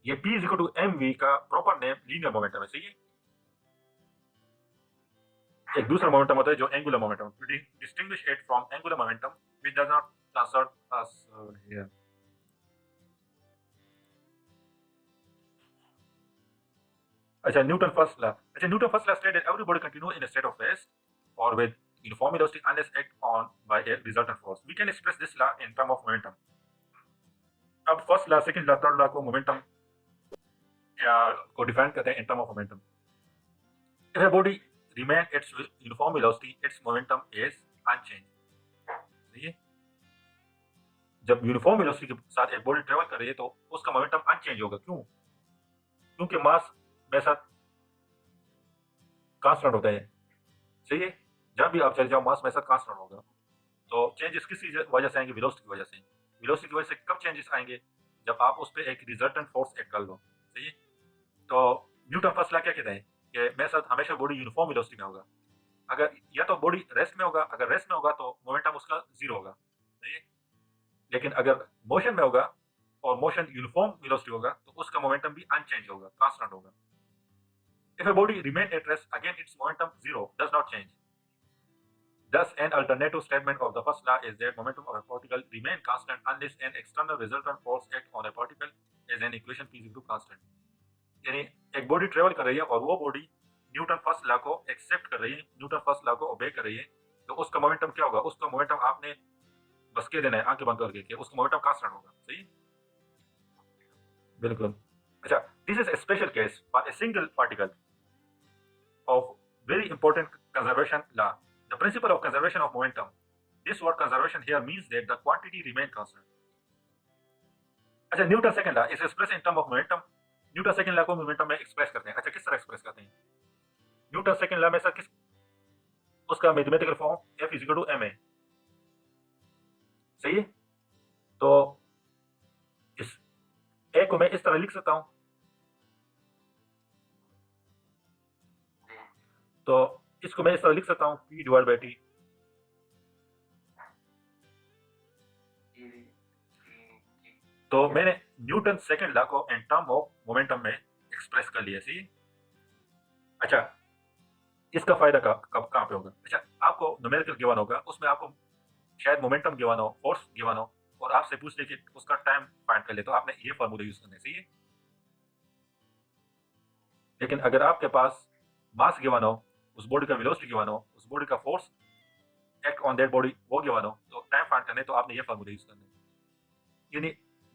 ये P is equal to M V का प्रॉपर नेम लीनियर मोमेंटम है। सही है, एक दूसरा मोमेंटम होता है जो angular momentum, to distinguish it from angular momentum which does not transfer us here. अच्छा, न्यूटन फर्स्ट लॉ। अच्छा, Newton first law state that every body continues in a state of rest और with uniform velocity unless act on by a resultant force। We can express this law in term of momentum। अब first law, second law, third law को momentum को define करते हैं इन term of momentum. If a body remain its uniform velocity its momentum is unchanged। सही है, जब uniform velocity के साथ एक बॉडी ट्रेवल कर रही है तो उसका मोमेंटम अनचेंज होगा। क्यों? क्योंकि मास में साथ कांस्टेंट होता है। सही है, जब भी आप चले जाओ मास में साथ कांस्टेंट होगा। तो चेंजेस किसी वजह से आएंगे, वेलोसिटी की वजह से। वेलोसिटी की वजह से कब चेंजेस आएंगे, जब आप उस पर एक रिजल्टेंट फोर्स ऐड कर लो। सही है, तो न्यूटन फर्स्ट लॉ क्या कहता है कि मेरे साथ हमेशा बॉडी यूनिफॉर्म वेलोसिटी में होगा। अगर या तो बॉडी रेस्ट में होगा, अगर रेस्ट में होगा तो मोमेंटम उसका जीरो होगा। सही है, लेकिन अगर मोशन में होगा और मोशन यूनिफॉर्म वेलोसिटी होगा तो उसका मोमेंटम भी अनचेंज होगा, कांस्टेंट होगा. If a body remain at rest, again its momentum zero does not change. Thus, an alternative statement of the first law is that momentum of a particle remain constant unless an external resultant force act on a particle as an equation p is equal to constant. यानी एक body travel कर रही है और वो body Newton first law को accept कर रही है, न्यूटन फर्स्ट लॉ को ओबे कर रही है, तो उसका मोमेंटम क्या होगा? उसका मोमेंटम आपने बस कह देना है आंखें बंद करके कि उसका मोमेंटम कांस्टेंट होगा. सही, बिल्कुल. अच्छा, this is a special case for a single particle of very important conservation law, the principle of conservation of momentum. This word conservation here means that the quantity remain constant. अच्छा, Newton second law is express in term of momentum. Newton second law को momentum में express करते हैं. अच्छा, किस तरह express करते हैं? न्यूटन सेकंड लॉ में सर किस उसका mathematical form F is equal to ma. सही है, तो इस A को मैं इस तरह लिख सकता हूं, तो इसको मैं इस तरह लिख सकता हूं P डिवाइड बाई T. तो मैंने न्यूटन सेकंड लॉ को इन टर्म ऑफ मोमेंटम में एक्सप्रेस कर लिया. सी, अच्छा, इसका फायदा कहाँ पे होगा? अच्छा, आपको न्यूमेरिकल गिवन होगा, उसमें आपको शायद मोमेंटम गिवन हो, फोर्स गिवन हो, और आपसे पूछ ले कि उसका टाइम फाइंड कर ले, तो आपने ये फॉर्मूला यूज करना चाहिए. लेकिन अगर आपके पास मास गिवन हो, उस बॉडी का वेलोसिटी गिवन हो, उस बॉडी का force act on that body वो गिवन हो, तो टाइम फाइंड करने तो आपने ये फॉर्मूला यूज करना है. यानी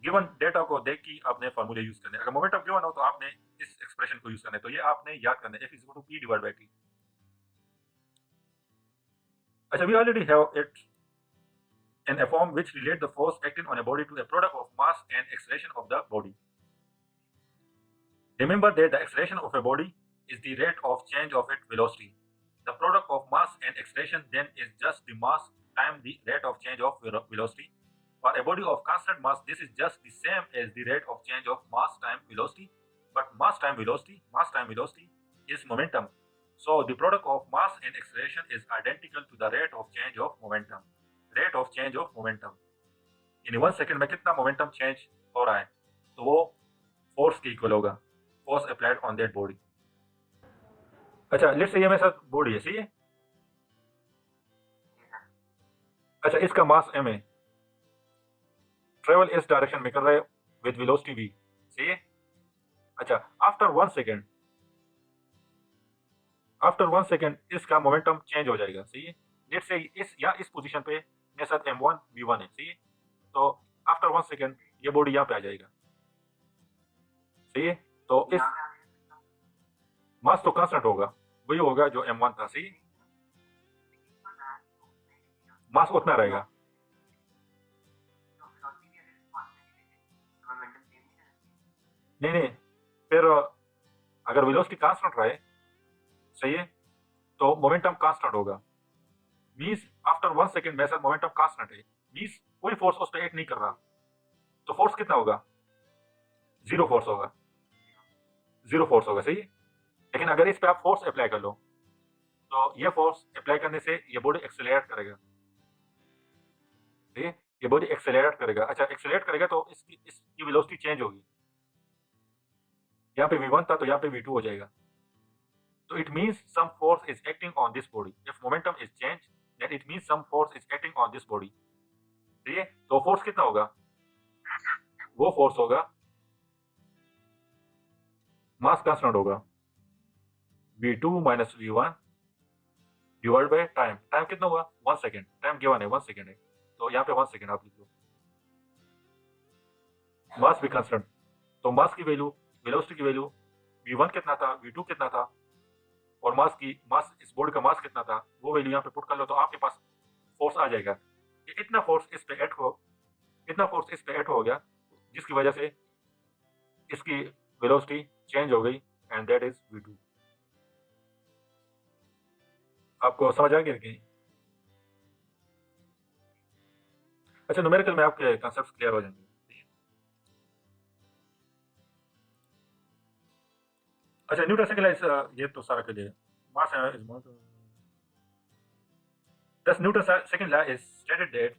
गिवन डेटा को देख के आपने फॉर्मूले यूज करने. अगर मोमेंटम गिवन हो तो आपने इस एक्सप्रेशन को यूज करना है. तो ये आपने याद करना है, F is equal to P divide by T. अच्छा, we already have it in a form which relate the force acting on a body to a product of mass and acceleration of the body. Remember that the acceleration of a body is the rate of change of its velocity. The product of mass and acceleration then is just the mass times the rate of change of velocity. For a body of constant mass, this is just the same as the rate of change of mass times velocity, but mass times velocity is momentum. So the product of mass and acceleration is identical to the rate of change of momentum. Rate of change of momentum, यानी 1 second में कितना momentum change हो रहा है, तो वो force के equal होगा, force applied on that body. अच्छा, लेट्स से ये मेरे साथ बॉडी है. सही है. अच्छा, इसका मास m है, ट्रेवल इस डायरेक्शन में कर रहा है विद वेलोसिटी v. सही है. अच्छा, आफ्टर 1 सेकंड इसका मोमेंटम चेंज हो जाएगा. सही है. लेट्स से इस पोजीशन पे मेरे साथ m1 v1 है. सही है. तो आफ्टर 1 सेकंड ये बॉडी यहाँ पे आ जाएगा. सही है. तो इस मास तो कांस्टेंट होगा, वही होगा जो m1 था. सही, मास उतना रहेगा. नहीं, फिर अगर वेलोसिटी कांस्टेंट रहे, सही है, तो मोमेंटम कांस्टेंट होगा. मींस आफ्टर 1 सेकंड मेरे साथ मोमेंटम कांस्टेंट है, मींस कोई फोर्स उस पर एक्ट नहीं कर रहा, तो फोर्स कितना होगा? जीरो फोर्स होगा. सही है. लेकिन अगर इस पे आप फोर्स अप्लाई कर लो, तो ये फोर्स अप्लाई करने से ये बॉडी एक्सेलरेट करेगा. सही है. ये बॉडी एक्सेलरेट करेगा. अच्छा, एक्सेलरेट करेगा तो इसकी वेलोसिटी चेंज होगी. यहाँ पे v1 था तो यहाँ पे v2 हो जाएगा. तो it means some force is acting on this body. If momentum is change, then it means some force is acting on this body. ठीक है. तो फोर्स कितना होगा? वो फोर्स होगा, मास कांस्टेंट होगा, v2 minus v1 divide by time. Time कितना होगा? 1 सेकंड. टाइम गिवन है 1 सेकंड है, तो यहाँ पे 1 सेकंड आप लिख लो. मास भी कांस्टेंट, तो मास की वैल्यू, वेलोसिटी की वैल्यू v1 कितना था, v2 कितना था, और मास इस बॉडी का मास कितना था, वो वैल्यू यहाँ पे पुट कर लो, तो आपके पास फोर्स आ जाएगा. इतना फोर्स इस पे ऐड हो गया, जिसकी वजह से इसकी वेलोसिटी चेंज हो गई, एंड दैट इज v2. आपको समझ आ गया कि? अच्छा, न्यूमेरिकल में आपके कॉन्सेप्ट्स क्लियर हो जाएंगे. अच्छा, न्यूटन सेकंड लॉ, ये तो सारा clear. Mass is more. Thus Newton's second law is stated that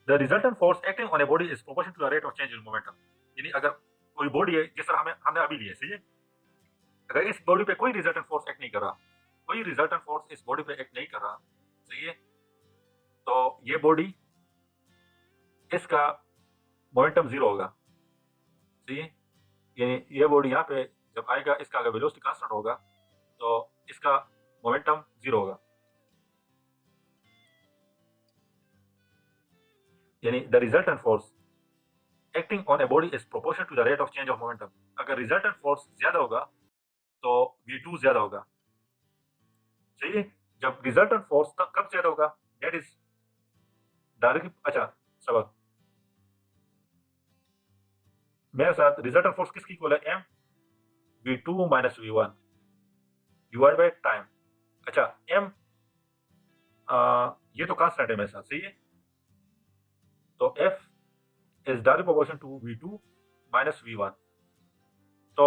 the resultant force acting on a body is proportional to the rate of change in momentum. यानी अगर कोई body है जिस तरह हमने अभी ली है, सही है, अगर इस बॉडी पे कोई रिजल्टेंट फोर्स एक्ट नहीं कर रहा, कोई रिजल्टेंट फोर्स इस बॉडी पे एक्ट नहीं कर रहा, सही है, तो ये बॉडी, इसका मोमेंटम जीरो होगा, सही है। यानी ये बॉडी यहाँ पे जब आएगा, इसका अगर वेलोसिटी कांस्टेंट होगा तो इसका मोमेंटम जीरो होगा। यानी the resultant force acting on a body is proportional to the rate of change of momentum. अगर रिजल्टेंट फोर्स ज्यादा होगा तो v2 ज्यादा होगा, सही है। जब रिजल्टेंट फोर्स कब ज्यादा होगा, दैट इज डायरेक्टली, अच्छा सबक मेरे साथ, रिजल्टेंट फोर्स किसकी इक्वल है, m v2 minus v1 divide by time. अच्छा m ये तो कांस्टेंट है मेरे साथ, सही है, तो f is directly proportional to v2 minus v1। तो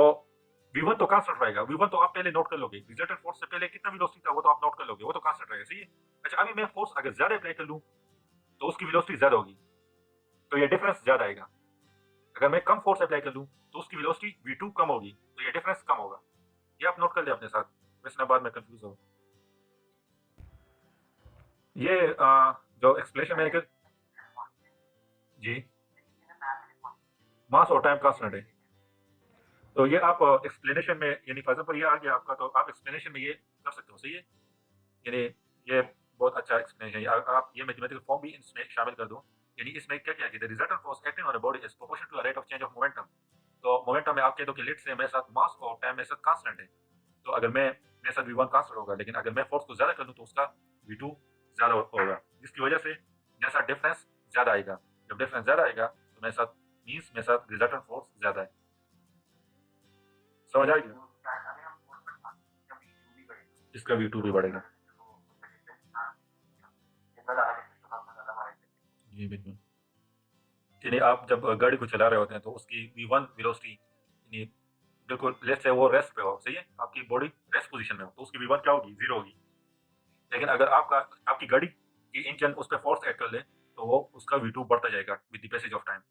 v1 तो कांस्टेंट रहेगा, v1 तो आप पहले नोट कर लोगे, रिजल्टेंट फोर्स से पहले कितना वेलोसिटी था वो तो आप नोट कर लोगे, वो तो कांस्टेंट रहेगा, सही है। अच्छा अभी मैं फोर्स अगर ज्यादा अप्लाई कर लूं तो उसकी वेलोसिटी ज्यादा होगी, तो ये डिफरेंस ज्यादा आएगा। अगर मैं कम फोर्स अप्लाई कर लूं तो उसकी वेलोसिटी v2 कम होगी, तो ये डिफरेंस कम होगा। ये आप नोट कर ले अपने साथ, वैसे ना बाद में कंफ्यूज हो। ये जो एक्सप्लेनेशन मैंने कर, जी, मास और टाइम कांस्टेंट है, तो ये आप एक्सप्लेनेशन में, यानी फॉर एग्जांपल ये आ गया आपका, तो आप एक्सप्लेनेशन में ये कर सकते हो, सही है। यानी ये बहुत अच्छा एक्सप्लेनेशन है, आप ये मैथमेटिकल फॉर्म भी इसमें शामिल कर दो। यानी इसमें क्या क्या है, the resultant force acting on a body is proportional to the rate of change of momentum. तो मोमेंटम में आप कह दो कि लेट से मेरे साथ मास और टाइम मेरे साथ कांस्टेंट है, तो अगर मेरे साथ v1 कांस्टेंट होगा, लेकिन अगर मैं फोर्स को ज्यादा कर लूं तो उसका v2 ज्यादा होगा, जिसकी वजह से मेरे साथ डिफरेंस ज्यादा आएगा। जब डिफरेंस ज्यादा आएगा तो मेरे साथ मींस मेरे साथ रिजल्टेंट फोर्स ज्यादा है। समझ आ गया, इसका v2 भी बढ़ेगा। जी बिल्कुल। यानी आप जब गाड़ी को चला रहे होते हैं तो उसकी v1 वेलोसिटी, यानी बिल्कुल लेट्स से वो रेस्ट पे हो, सही है, आपकी बॉडी रेस्ट पोजीशन में हो, तो उसकी v1 क्या होगी, जीरो होगी। लेकिन अगर आपकी गाड़ी की इंजन उस पर फोर्स ऐड कर ले तो वो उसका v2 बढ़ता जाएगा with the passage of time.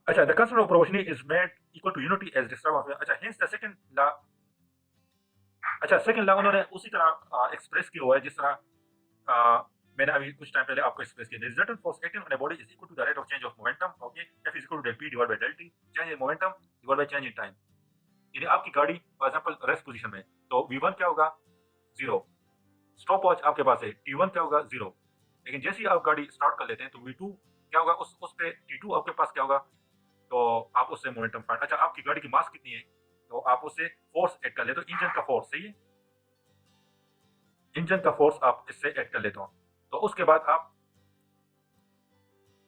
अच्छा the concept of proportionality is made equal to unity as described. अच्छा हेंस द सेकंड लॉ, अच्छा सेकंड लॉ उन्होंने उसी तरह एक्सप्रेस किया हुआ है जिस तरह मैंने अभी कुछ टाइम पहले आपको एक्सप्रेस किया। Resultant force acting on a body is equal to the rate of change of momentum, okay, F is equal to del P divide by del T, change in momentum divide by change in time. यानी आपकी गाड़ी for example rest position में, तो v1 क्या होगा, zero, stop watch आपके पास है, t1 क्या होगा, जीरो। लेकिन जैसे ही आप गाड़ी स्टार्ट कर लेते हैं तो v2 क्या होगा, उस पे t2 आपके पास क्या होगा, तो आप उससे मोमेंटम फाइंड, अच्छा आपकी गाड़ी की मास कितनी है तो आप उससे फोर्स ऐड कर लेते हो, इंजन का फोर्स, सही है, इंजन का फोर्स आप इससे ऐड कर लेते हो, तो उसके बाद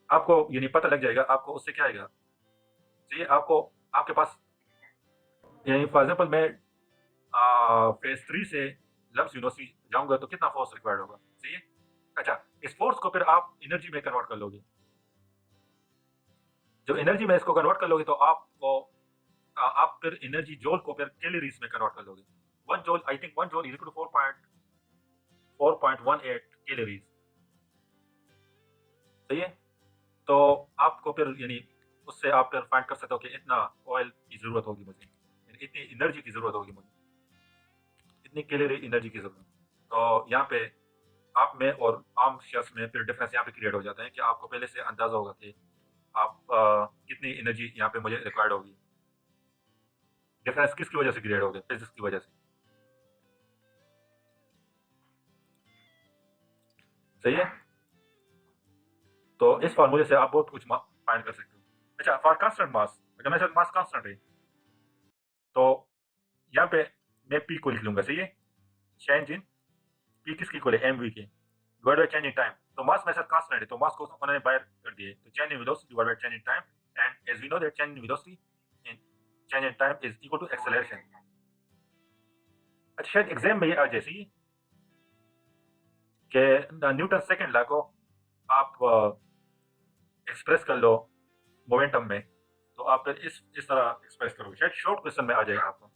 आपको यानी पता लग जाएगा आपको उससे क्या आएगा, सही है। आपको आपके पास, यानी फॉर एग्जांपल मैं फेज 3 से लम्स यूनिवर्सिटी जाऊंगा तो कितना फोर्स रिक्वायर्ड होगा, सही है। अच्छा इस फोर्स को फिर आप एनर्जी में कन्वर्ट कर लोगे, जब एनर्जी में इसको कन्वर्ट कर लोगे तो आप फिर एनर्जी जोल को फिर कैलोरीज में कन्वर्ट कर लोगे। 1 जोल, आई थिंक 1 जोल इज इक्वल टू 4.18 कैलोरीज, सही है। तो आपको फिर यानी उससे आप फिर फाइंड कर सकते हो कि इतना ऑयल की जरूरत होगी मुझे, यानी इतनी एनर्जी की जरूरत होगी मुझे, इतनी कैलोरी एनर्जी की जरूरत। तो यहाँ पे आप में और आम शख्स में फिर डिफरेंस यहाँ पे क्रिएट हो जाता है कि आपको पहले से अंदाजा होगा कि आप कितनी एनर्जी यहाँ पे मुझे रिक्वायर्ड होगी। डिफरेंस किसकी वजह से क्रिएट हो गया, फिजिक्स की वजह से, सही है। तो इस फार्मूले से आप बहुत कुछ फाइंड कर सकते हो। अच्छा फॉर कांस्टेंट मास, अगर मेरे साथ मास कांस्टेंट है तो यहाँ पे मैं पी को लिख लूंगा, सही है, चेंज इन पी किसकी इक्वल है, एम वी के divide by change in time. तो मास मेरे साथ कांस्टेंट है तो मास को उन्होंने बाहर कर दिए, तो change in velocity divide by change in time, and as we know that change in velocity in change in time is equal to acceleration. अच्छा शायद एग्जाम में ये आ जाए, सही कि न्यूटन सेकंड लॉ को आप एक्सप्रेस कर लो मोमेंटम में, तो आप फिर इस तरह एक्सप्रेस करोगे, शायद शॉर्ट क्वेश्चन में आ जाएगा आपको।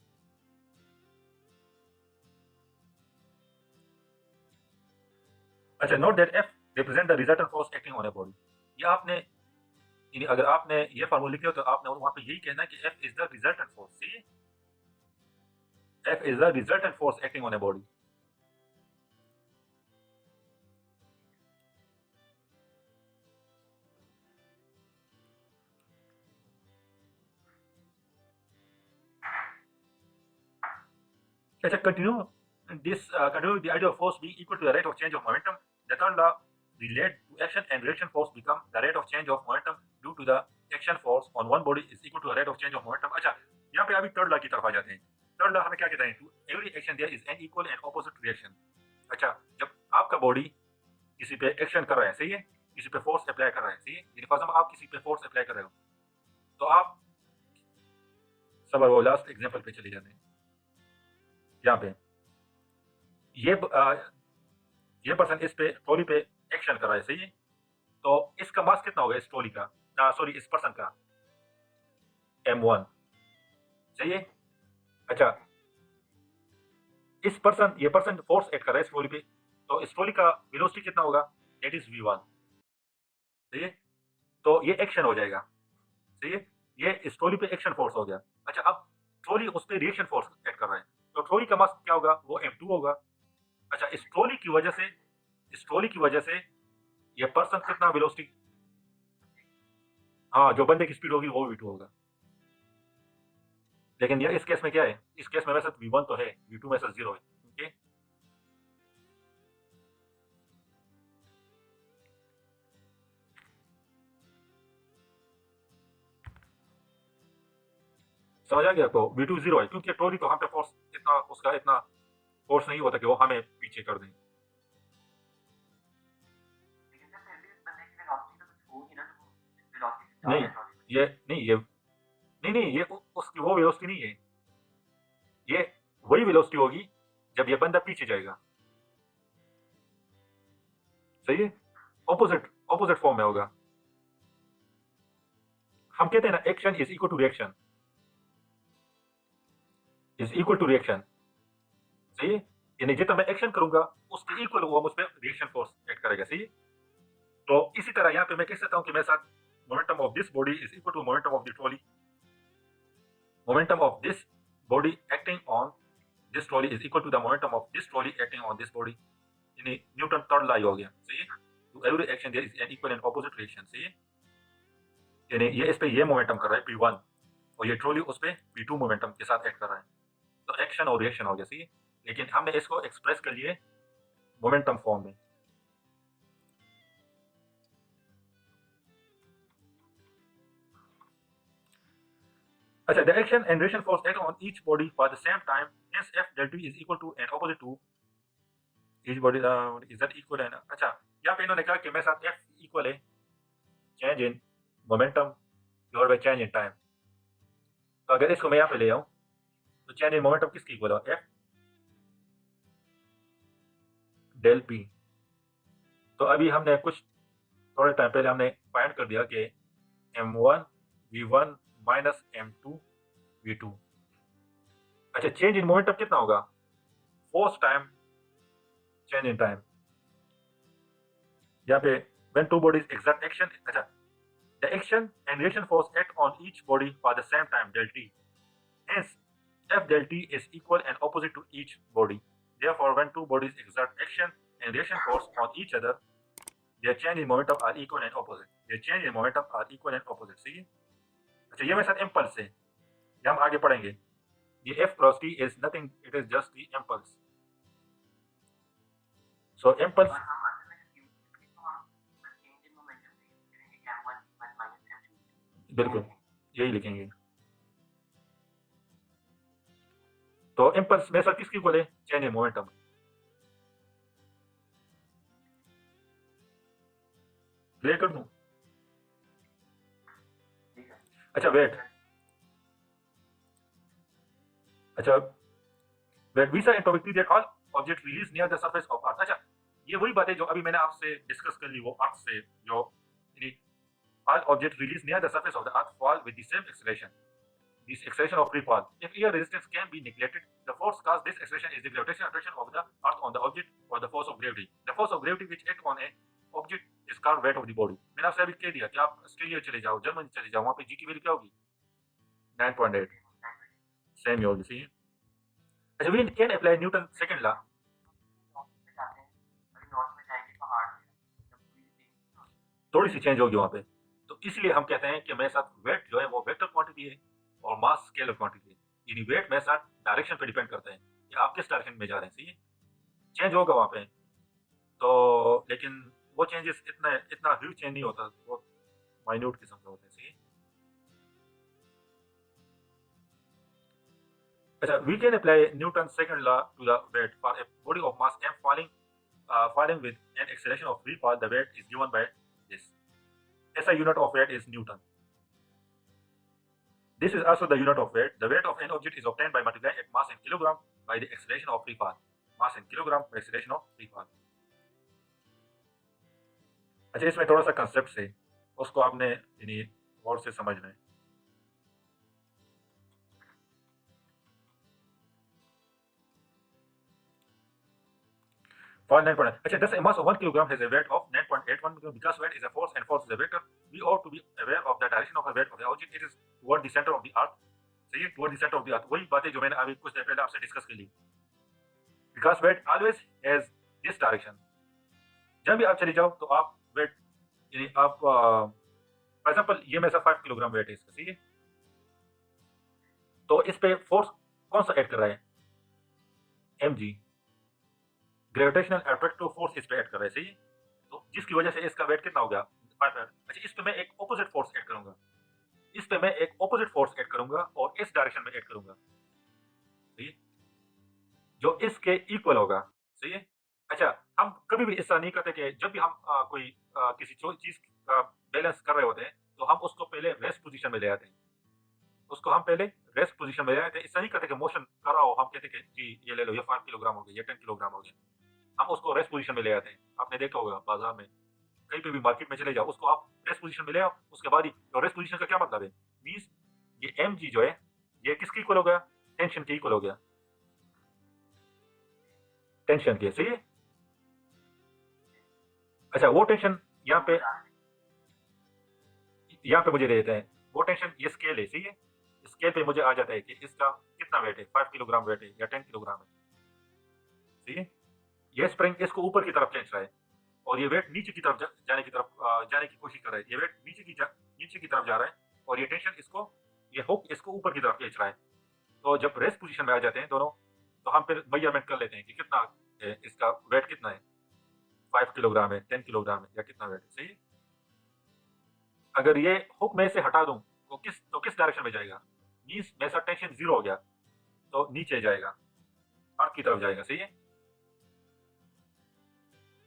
अच्छा, note that F represent the resultant force acting on a body. ये आपने, यानी अगर आपने ये फार्मूला लिखे हो तो आपने वहां पे यही कहना है कि F is the resultant force. See, F is the resultant force acting on a body. अच्छा, continue the idea of force being equal to the rate of change of momentum. The third law relate to action and reaction force become the rate of change of momentum due to the action force on one body is equal to the rate of change of momentum. अच्छा, यहाँ पे अभी third law की तरफ आ जाते हैं। Third law हमें क्या कहता है? To every action there is an equal and opposite reaction. अच्छा, जब आपका बॉडी किसी पे एक्शन कर रहा है, सही है, किसी पे फोर्स अप्लाई कर रहा है, सही है, यानी फॉर एग्जांपल आप किसी पे फोर्स अप्लाई कर रहे हो, तो आप सब वो लास्ट एग्जांपल पे चले जाते हैं। यहाँ पे ये पर्सन इस पे ट्रॉली पे एक्शन कर रहा है, सही है, तो इसका मास कितना होगा इस ट्रॉली का, सॉरी इस पर्सन का? m1, सही है। अच्छा, ये पर्सन फोर्स एक्ट कर रहा है इस ट्रॉली पे, तो इस ट्रॉली का वेलोसिटी कितना होगा? दैट इज v1, सही है। तो ये एक्शन हो जाएगा, सही है, ये इस ट्रॉली पे एक्शन फोर्स हो गया। अच्छा, अब ट्रॉली उस पे रिएक्शन फोर्स एक्ट कर रहा है, तो ट्रॉली का मास क्या होगा? वो m2 होगा। अच्छा, इस ट्रॉली की वजह से ये पर्सन कितना वेलोसिटी, हाँ, जो बंदे की स्पीड होगी वो v2 होगा। लेकिन ये इस केस में क्या है? इस केस में वैसे v1 तो है, v2 में से 0 है, ओके। समझ आ गया? तो v2 0 है क्योंकि ट्रॉली तो हम पे फोर्स इतना, उसका इतना फोर्स नहीं होता कि वो हमें पीछे कर दें। लेकिन सर फिर भी उस बंदे की वेलोसिटी तो कुछ होगी ना, तो वो वेलोसिटी से नहीं, ज्यादा ट्रॉली में। ये नहीं, ये उसकी वो वेलोसिटी नहीं है, ये वही वेलोसिटी होगी जब ये बंदा पीछे जाएगा, सही है, ऑपोजिट फॉर्म में होगा। हम कहते हैं ना, action is equal to reaction, सही है, यानी जितना मैं एक्शन करूंगा उसके इक्वल वो मुझ पर रिएक्शन फोर्स एक्ट करेगा, सही है। तो इसी तरह यहाँ पे मैं कह सकता हूँ कि मेरे साथ momentum of this body is equal to momentum of the trolley, momentum of this body acting on this trolley is equal to the momentum of this trolley acting on this body, यानी Newton third law हो गया, सही है। To every action there is an equal and opposite reaction, सही है, यानी ये इस पे ये मोमेंटम कर रहा है p1 और ये ट्रॉली उस पे p2 मोमेंटम के साथ एक्ट कर रहा है, तो एक्शन और रिएक्शन हो गया, सही है। लेकिन हमने इसको एक्सप्रेस कर लिए मोमेंटम फॉर्म में। अच्छा, the action and reaction force act on each body for the same time, hence F del T is equal to and opposite to each body, is that equal है ना? अच्छा, यहाँ पे इन्होंने कहा कि मेरे साथ F इक्वल है change in momentum divide by change in time. तो अगर इसको मैं यहाँ पे ले आऊँ तो चेंज इन मोमेंटम किसकी इक्वल है? F del P। तो अभी हमने कुछ थोड़े टाइम पहले हमने फाइंड कर दिया कि m1 v1 minus m2 v2। अच्छा, चेंज इन मोमेंटम कितना होगा? Force time change in time. यहाँ पे when two bodies exert action, अच्छा, the action and reaction force act on each body for the same time del t, hence F del t is equal and opposite to each body. Therefore, when two bodies exert action and reaction force on each other, their change in momentum are equal and opposite. Their change in momentum are equal and opposite. सही है? अच्छा, ये मेरे साथ impulse है, ये हम आगे पढ़ेंगे। ये F cross t is nothing, it is just the impulse. So impulse, और हम असल में कंफ्यूज थे, तो हम बस चेंज इन मोमेंटम से यूज करेंगे m1 v1 माइनस m2। बिल्कुल यही लिखेंगे। तो इम्पल्स मेरे साथ किसकी इक्वल है? Change in momentum. क्लियर कर दूं? अच्छा, वेट, अच्छा wait, we saw in topic 3 that all objects released near the surface of earth। अच्छा, ये वही बात है जो अभी मैंने आपसे डिस्कस कर ली, वो अर्थ से जो all objects released near the surface of the earth fall with the same acceleration। this acceleration of free fall. If air resistance can be neglected, the force caused this acceleration is the gravitational attraction of the earth on the object or the force of gravity. The force of gravity which act on an object is called weight of the body. मैंने आपसे अभी कह दिया कि आप Australia चले जाओ, Germany चले जाओ, वहाँ पे जी की वैल्यू क्या होगी? 9.8 सेम ही होगी, सही है। अच्छा, we can apply Newton second law. थोड़ी सी चेंज होगी वहाँ पे, तो इसलिए हम कहते हैं कि मेरे साथ वेट जो है वो वेक्टर क्वांटिटी है और मास स्केलर क्वांटिटी है। यानी वेट मेरे साथ डायरेक्शन पे डिपेंड करता है कि आप किस डायरेक्शन में जा रहे हैं, सही है। चेंज होगा वहाँ पे, तो लेकिन वो चेंजेस इतना इतना ह्यूज चेंज नहीं होता, वो माइन्यूट किस्म का होता है, सही है। अच्छा, we can apply Newton's second law to the weight for a body of mass m falling with an acceleration of free fall. The weight is given by this. SI unit of weight is Newton. This is also the unit of weight. The weight of an object is obtained by multiplying its mass in kilogram by the acceleration of free fall. Mass in kilogram by acceleration of free fall. अच्छा, इसमें थोड़ा सा concept है, उसको आपने यानी गौर से समझना है। For 9.8. अच्छा, thus a mass of 1 kilogram has a weight of 9.81 kg. Because weight is a force and force is a vector, we ought to be aware of the direction of the weight of the object. It is toward the center of the earth. सही है, toward the center of the earth. वही बातें जो मैंने अभी कुछ देर पहले आपसे डिस्कस की ली। Because weight always has this direction. जब भी आप चले जाओ तो आप वेट यानी आप फॉर एग्जाम्पल ये मेरा 5 किलोग्राम वेट है इसका, सही है। तो इस पे फोर्स कौन सा ऐड कर रहा है? mg, ग्रेविटेशनल अट्रैक्टिव फोर्स इस पे ऐड कर रहा है, सही है। तो जिसकी वजह से इसका वेट कितना हो गया? 5। अच्छा, इस पे मैं एक ऑपोजिट फोर्स ऐड करूंगा, इस पे मैं एक ऑपोजिट फोर्स ऐड करूंगा और इस डायरेक्शन में ऐड करूंगा, सही है, जो इसके इक्वल होगा, सही है। अच्छा, हम कभी भी ऐसा नहीं करते कि जब भी हम कोई किसी चीज का बैलेंस कर रहे होते हैं तो हम उसको पहले रेस्ट पोजीशन में ले आते हैं, उसको हम पहले रेस्ट पोजीशन में ले आते हैं। ऐसा नहीं करते कि मोशन कर रहा हो हम कहते कि जी ये ले लो, ये 5 किलोग्राम हो गया, ये 10 किलोग्राम हो गया, हम उसको रेस्ट पोजीशन में ले आते हैं। आपने देखा होगा बाजार में कहीं पे भी मार्केट में चले जाओ, उसको आप रेस्ट पोजीशन में ले आओ, उसके बाद ही तो रेस्ट पोजीशन का क्या मतलब है? मींस ये mg जो है ये किसके इक्वल हो गया? टेंशन के इक्वल हो गया, टेंशन के, सही है। अच्छा, वो टेंशन यहाँ पे मुझे दे देते हैं, वो टेंशन ये स्केल है, सही है। स्केल पे मुझे आ जाता है कि इसका कितना वेट है, 5 किलोग्राम वेट है या 10 किलोग्राम है, सही है। ये स्प्रिंग इसको ऊपर की तरफ खींच रहा है और ये वेट नीचे की तरफ जाने की कोशिश कर रहा है। ये वेट नीचे की तरफ जा रहा है और ये टेंशन इसको, ये हुक इसको ऊपर की तरफ खींच रहा है। तो जब रेस्ट पोजीशन में आ जाते हैं दोनों, तो हम फिर मेजरमेंट कर लेते हैं कि कितना है, इसका वेट कितना है, 5 किलोग्राम है, 10 किलोग्राम है या कितना वेट है, सही है। अगर ये हुक मैं इसे हटा दूं तो किस डायरेक्शन में जाएगा? मींस मेरे साथ टेंशन 0 हो गया तो नीचे जाएगा, अर्थ की तरफ जाएगा, सही है।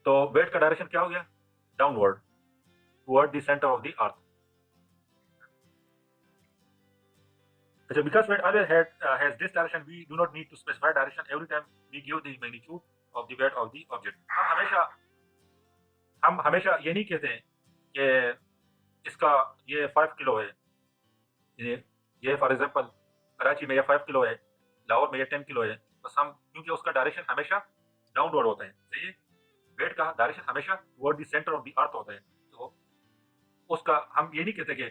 तो वेट का डायरेक्शन क्या हो गया? Downward, toward the centre of the earth. अच्छा, because weight always has this direction, we do not need to specify direction every time we give the magnitude of the weight of the object. हम हमेशा ये नहीं कहते हैं कि इसका ये 5 किलो है, ये फॉर एग्जांपल कराची में ये 5 किलो है, लाहौर में ये 10 किलो है, बस हम क्योंकि उसका डायरेक्शन हमेशा डाउनवर्ड होता है, सही है। वेट का डायरेक्शन हमेशा toward the centre of the earth होता है, तो उसका हम ये नहीं कहते कि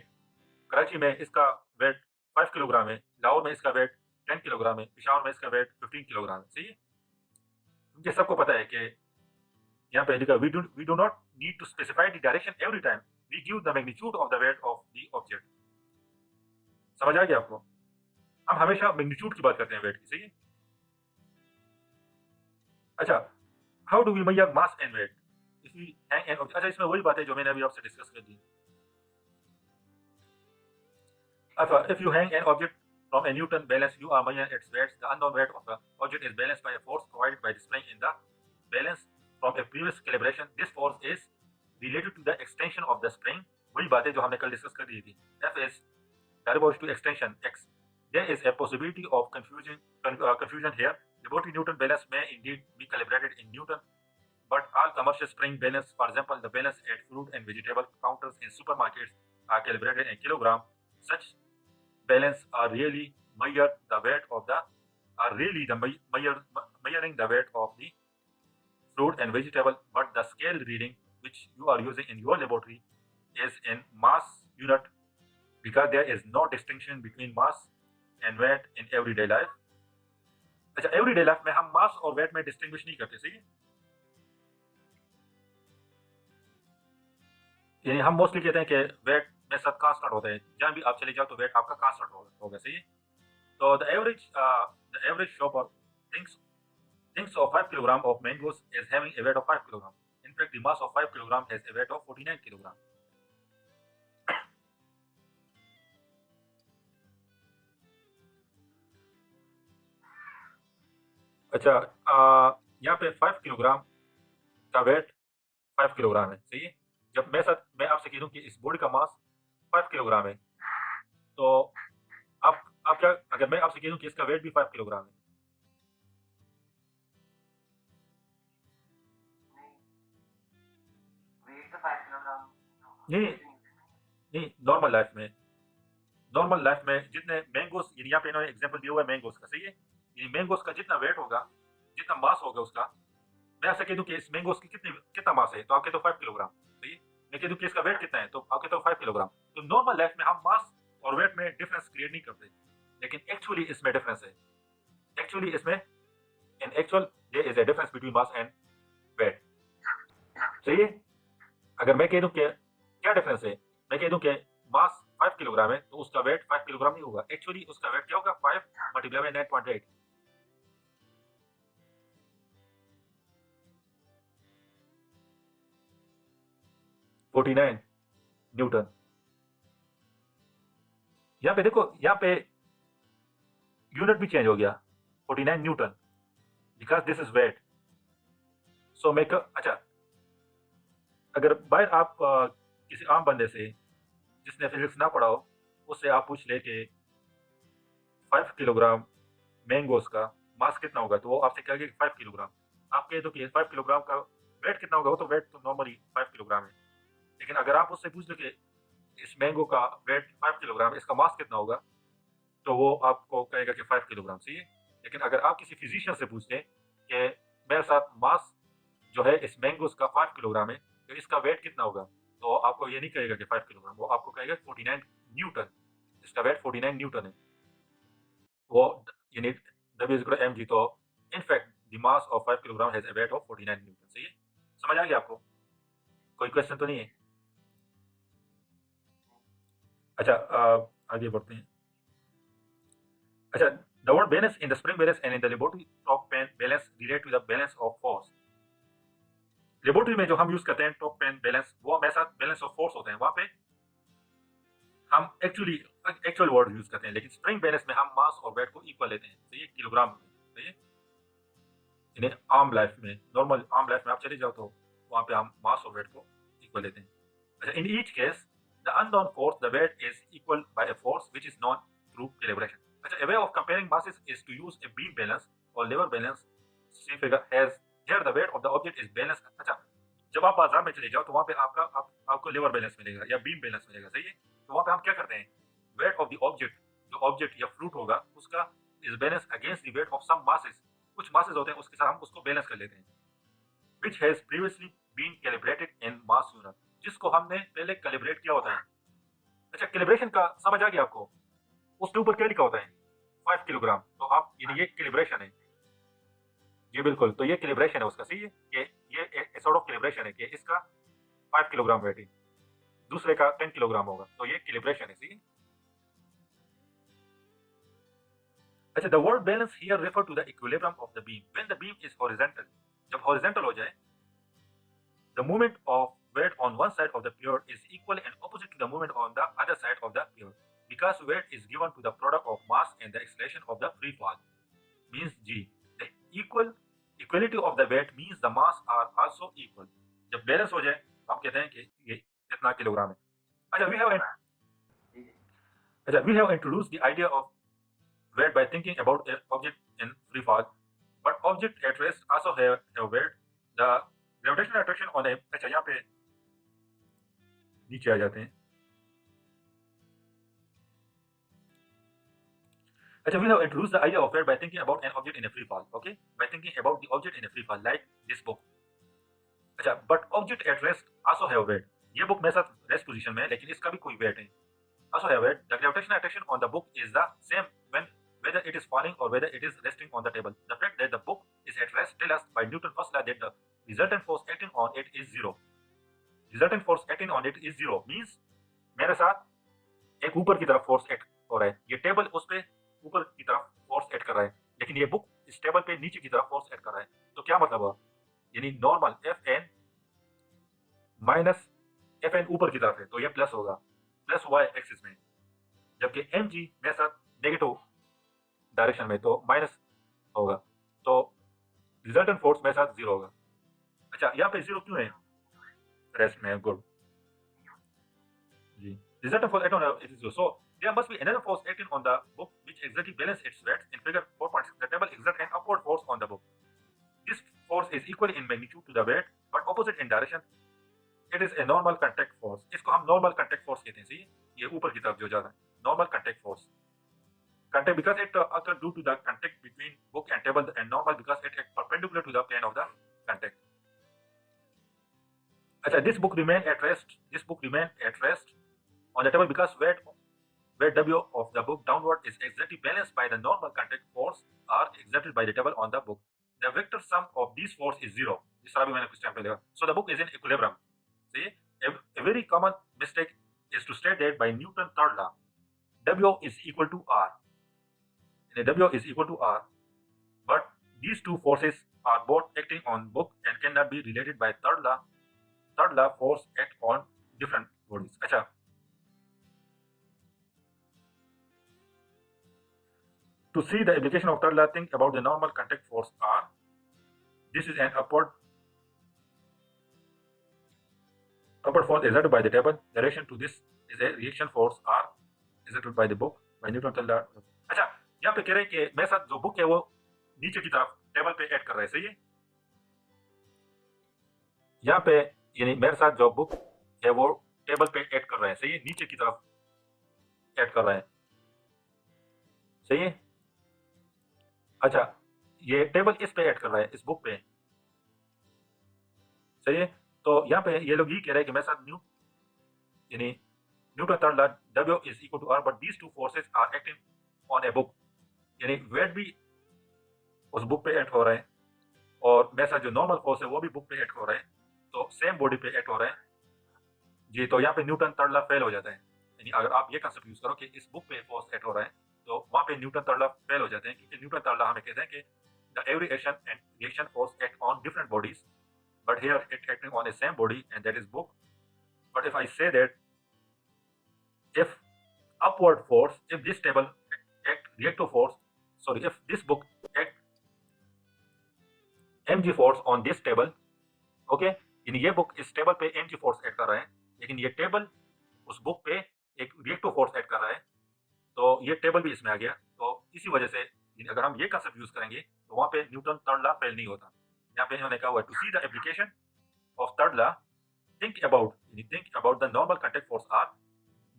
कराची में इसका वेट 5 किलोग्राम है, लाहौर में इसका वेट 10 किलोग्राम है, पेशावर में इसका वेट 15 किलोग्राम है, सही है। क्योंकि सबको पता है कि यहाँ पे लिखा we do not need to specify the direction every time we give the magnitude of the weight of the object. समझ आ गया आपको? हम हमेशा मैग्नीट्यूड की बात करते हैं वेट की, सही है। अच्छा, how do we measure mass and weight if we hang an object? अच्छा, इसमें वही बात है जो मैंने अभी आपसे डिस्कस कर दी। If you hang an object from a Newton balance, you are measuring its weight. The unknown weight of the object is balanced by a force provided by the spring in the balance from a previous calibration. This force is related to the extension of the spring. वही बातें जो हमने कल discuss कर दी थी। F is derived to extension x. There is a possibility of confusion here. The Body Newton balance may indeed be calibrated in Newton, but all commercial spring balance, for example, the balance at fruit and vegetable counters in supermarkets, are calibrated in kilogram. Such balance are really measure the weight of the are really the measuring the weight of the fruit and vegetable, but the scale reading which you are using in your laboratory is in mass unit because there is no distinction between mass and weight in everyday life. अच्छा everyday life में हम मास और wait में distinguish नहीं करते, सही है? यानी हम मोस्टली कहते हैं कि वेट में सब कहाँ स्टार्ट होता है, जहाँ भी आप चले जाओ तो वेट आपका कहाँ स्टार्ट होगा, सही है? तो the average shopper thinks of 5 kilogram of mangoes as having a weight of 5 kilogram. In fact, the mass of 5 kilogram has a weight of 49 kilogram. अच्छा, यहाँ पे 5 किलोग्राम का वेट 5 किलोग्राम है, सही है? जब मैं आपसे कह दूं कि इस बॉडी का मास 5 किलोग्राम है, तो आप क्या, अगर मैं आपसे कह दूं कि इसका वेट भी 5 किलोग्राम है, वेट तो 5 किलोग्राम नहीं नहीं नॉर्मल लाइफ में जितने मैंगोस, यानी यहाँ पे इन्होंने एग्जांपल दिया हुआ है मैंगोस का, सही है? यानी मैंगोस का जितना वेट होगा, जितना मास होगा उसका, मैं आपसे कह दूं कि इस मैंगोस की कितना मास है, तो आप कहते हो 5 किलोग्राम, सही है? मैं कह दूं कि इसका वेट कितना है, तो आप कहते हो 5 किलोग्राम। तो नॉर्मल लाइफ में हम मास और वेट में डिफरेंस क्रिएट नहीं करते, लेकिन एक्चुअली इसमें डिफरेंस है। एक्चुअली इसमें in actual there is a difference between mass and weight, सही है? अगर मैं कह दूं कि क्या डिफरेंस है, मैं कह दूं कि मास 5 किलोग्राम है, तो उसका वेट 5 किलोग्राम नहीं होगा, एक्चुअली उसका वेट क्या होगा, 5 मल्टीप्लाई बाय 9.8। न्यूटन। यहाँ पे देखो, यहाँ पे यूनिट भी चेंज हो गया, 49 newton, because this is weight. So अच्छा, अगर बाहर आप किसी आम बंदे से जिसने फिजिक्स ना पढ़ा हो, उससे आप पूछ ले कि 5 किलोग्राम मैंगोस का मास कितना होगा, तो वो आपसे कहेगा कि 5 किलोग्राम। आप कहे तो कि 5 किलोग्राम का वेट कितना होगा, वो तो वेट तो नॉर्मली 5 किलोग्राम है, लेकिन अगर आप उससे पूछ लो कि इस मैंगो का वेट 5 किलोग्राम, इसका मास कितना होगा, तो वो आपको कहेगा कि 5 किलोग्राम, सही है? लेकिन अगर आप किसी फिजिशियन से पूछते कि मेरे साथ मास जो है इस मैंगोस का 5 किलोग्राम है, तो इसका वेट कितना होगा, तो आपको ये नहीं कहेगा कि 5 किलोग्राम, वो आपको कहेगा 49 न्यूटन। इसका वेट 49 न्यूटन है, वो यानी W इज mg। तो in fact the mass of 5 kilogram has a weight of 49 Newton, सही है? समझ आ गया आपको? कोई क्वेश्चन तो नहीं है? अच्छा, आगे बढ़ते हैं। अच्छा, the word balance in the spring balance and in the laboratory top pen balance relate to the balance of force। Laboratory में जो हम यूज करते हैं टॉप पेन बैलेंस, वो हमारे साथ बैलेंस ऑफ फोर्स होते हैं, वहां पे हम एक्चुअल वर्ड यूज करते हैं, लेकिन स्प्रिंग बैलेंस में हम मास और वेट को इक्वल लेते हैं, सही है? किलोग्राम में, सही है? इन्हें आम लाइफ में, नॉर्मल आम लाइफ में आप चले जाओ तो वहां पे हम मास और वेट को इक्वल लेते हैं। अच्छा, in each case the unknown force the weight is equal by a force which is known through calibration. अच्छा, a way of comparing masses is to use a beam balance or lever balance। see figure has here the weight of the object is balanced। अच्छा, जब आप बाजार में चले जाओ तो वहां पे आपको लेवर बैलेंस मिलेगा या बीम बैलेंस मिलेगा, सही है? तो वहां पे हम क्या करते हैं, वेट ऑफ द ऑब्जेक्ट, जो ऑब्जेक्ट या फ्रूट होगा उसका is balance against the weight of some masses. कुछ मासेस होते हैं, उसके साथ हम उसको बैलेंस कर लेते हैं, which has previously been calibrated in mass unit, जिसको हमने पहले कैलिब्रेट किया होता है। अच्छा, कैलिब्रेशन का समझ आ गया आपको? उसके ऊपर क्या लिखा होता है, 5 किलोग्राम, तो आप यानी ये कैलिब्रेशन है। जी बिल्कुल, तो ये कैलिब्रेशन है उसका, सही है? कि ये सॉर्ट ऑफ कैलिब्रेशन है कि इसका 5 किलोग्राम वेट है, दूसरे का 10 किलोग्राम होगा, तो ये कैलिब्रेशन है, सही है? अच्छा, the word balance here refer to the equilibrium of the beam when the beam is horizontal. जब हॉरिजॉन्टल हो जाए, the movement of weight on one side of the pier is equal and opposite to the movement on the other side of the pier, because weight is given to the product of mass and the acceleration of the free fall means g। the equality of the weight means the mass are also equal। जब balance हो जाए तो हम कहते हैं कि ये इतना किलोग्राम है। अच्छा, we have introduced the idea of weight by thinking about an object in free fall, but object at rest also have weight। the gravitational attraction on a, अच्छा यहाँ पे नीचे आ जाते हैं। अच्छा, we have introduced the idea of weight by thinking about an object in a free fall. Okay, by thinking about the object in a free fall, like this book. अच्छा, but object at rest also have weight. ये book मेरे साथ rest position में है, लेकिन इसका भी कोई वेट है. Also have weight. The gravitational attraction on the book is the same when whether it is falling or whether it is resting on the table. The fact that the book is at rest tells us by Newton's first law that the resultant force acting on it is zero. Resultant force acting on it is zero means मेरे साथ एक ऊपर की तरफ force act हो रहा है. ये टेबल उस पे ऊपर की तरफ फोर्स एक्ट कर रहा है, लेकिन ये बुक इस टेबल पे नीचे की तरफ फोर्स एक्ट कर रहा है. तो क्या मतलब हुआ? यानी normal F N minus F N ऊपर की तरफ है, तो ये प्लस होगा, प्लस वाई एक्सिस में. जबकि एम जी मेरे साथ नेगेटिव डायरेक्शन में, तो माइनस होगा. तो रिजल्टेंट फोर्स मेरे साथ जीरो होगा. अच्छा, यहाँ पे जीरो क्यों है? रेस्ट में. Good ji. Resultant force acting on it is zero. So there must be another force acting on the book which exactly balance its weights. In figure 4.6, the table exerts an upward force on the book. This force is equal in magnitude to the weight but opposite in direction. It is a normal contact force. इसको हम normal contact force कहते हैं. सही है? ये ऊपर की तरफ जो जा रहा है, normal contact force. Contact because it occurs due to the contact between book and table, and normal because it acts perpendicular to the plane of the contact. अच्छा, this book remain at rest. This book remain at rest on the table because weight W of the book downward is exactly balanced by the normal contact force are exerted by the table on the book. The vector sum of these force is zero. जिस तरह भी मैंने कुछ time पहले कहा. So the book is in equilibrium. See, a very common mistake is to state that by Newton's third law, W is equal to R. W is equal to R, but these two forces are both acting on book and cannot be related by third law. Third law force act on different bodies. अच्छा, to see the application of third law, think about the normal contact force R. This is an upward force exerted by the table. The reaction to this is a reaction force R exerted by the book by Newton's third law. अच्छा, यहाँ पे कह रहे हैं कि मेरे साथ जो बुक है वो नीचे की तरफ टेबल पे ऐड कर रहा है. सही है? यहाँ पे यानी मेरे साथ जो बुक है वो टेबल पे ऐड कर रहा है. सही है? नीचे की तरफ ऐड कर रहा है. सही है? अच्छा, ये टेबल इस पे ऐड कर रहा है, इस बुक पे. सही है? तो यहाँ पे ये लोग ये कह रहे हैं कि मेरे साथ यानी Newton third law W is equal to R, but these two forces are acting on a book. यानी वेट भी उस बुक पे ऐड हो रहा है और मेरे साथ जो नॉर्मल फोर्स है वो भी बुक पे ऐड हो रहा है, तो सेम बॉडी पे ऐड हो रहा है जी. तो यहाँ पे न्यूटन थर्ड लॉ फेल हो जाता है. यानी अगर आप ये कंसेप्ट यूज करो कि इस बुक पे फोर्स ऐड हो रहा है, तो वहाँ पे न्यूटन थर्ड लॉ फेल हो जाते हैं, क्योंकि न्यूटन थर्ड लॉ हमें कहते हैं कि the every action and reaction force act on different bodies, but here it acting on a same body, and that is book. But if I say that if upward force, if this table act reactive force, sorry, if this book act mg force on this table, okay, यानी ये book इस table पे mg force add कर रहा है, लेकिन ये table उस बुक पे एक रिएक्टिव फोर्स ऐड कर रहा है, तो ये टेबल भी इसमें आ गया. तो इसी वजह से अगर हम ये कंसेप्ट यूज करेंगे तो वहाँ पे न्यूटन थर्ड लॉ फेल नहीं होता. यहाँ पे इन्होंने कहा हुआ to see the application of third law, think about the normal contact force R.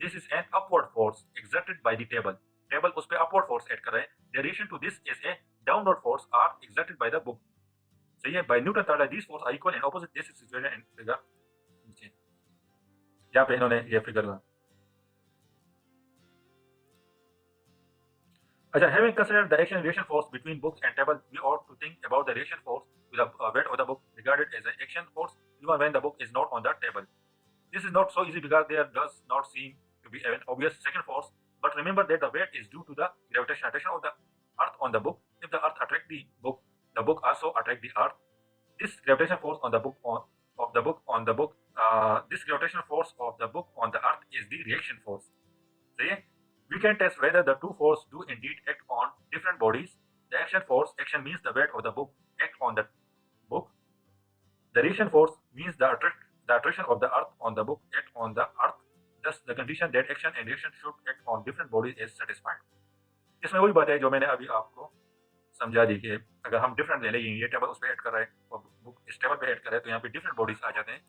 This is an upward force exerted by the table. Table उस पे upward force ऐड कर रहे हैं. The reaction to this is a downward force R exerted by the book. सही है? By Newton third law, these forces are equal and opposite. This is situated in figure नीचे. यहाँ पे इन्होंने ये फिगर ला. अच्छा, having considered the action reaction force between books and table, we ought to think about the reaction force with the weight of the book regarded as an action force even when the book is not on the table. This is not so easy because there does not seem to be an obvious second force, but remember that the weight is due to the gravitational attraction of the earth on the book. If the earth attracts the book also attracts the earth. This gravitational force on the book this gravitational force of the book on the earth is the reaction force. See? We can test whether the two forces do indeed act on different bodies. The action force, action means the weight of the book, act on the book. The reaction force means the attraction of the earth on the book, act on the earth. Thus, the condition that action and reaction should act on different bodies is satisfied. इसमें वही बात है जो मैंने अभी आपको समझा दी कि अगर हम डिफरेंट ले लेंगे, ये टेबल उस पर ऐड कर रहा है और बुक इस टेबल पे ऐड कर रहा है, तो यहाँ पे डिफरेंट बॉडीज आ जाते हैं,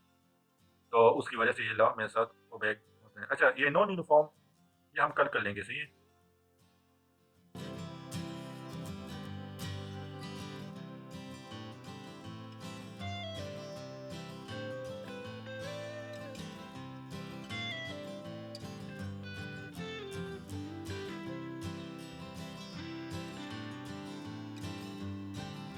तो उसकी वजह से ये लॉ मेरे साथ ओबे होते हैं. अच्छा, ये नॉन यूनिफॉर्म ये हम कल कर लेंगे. सही है?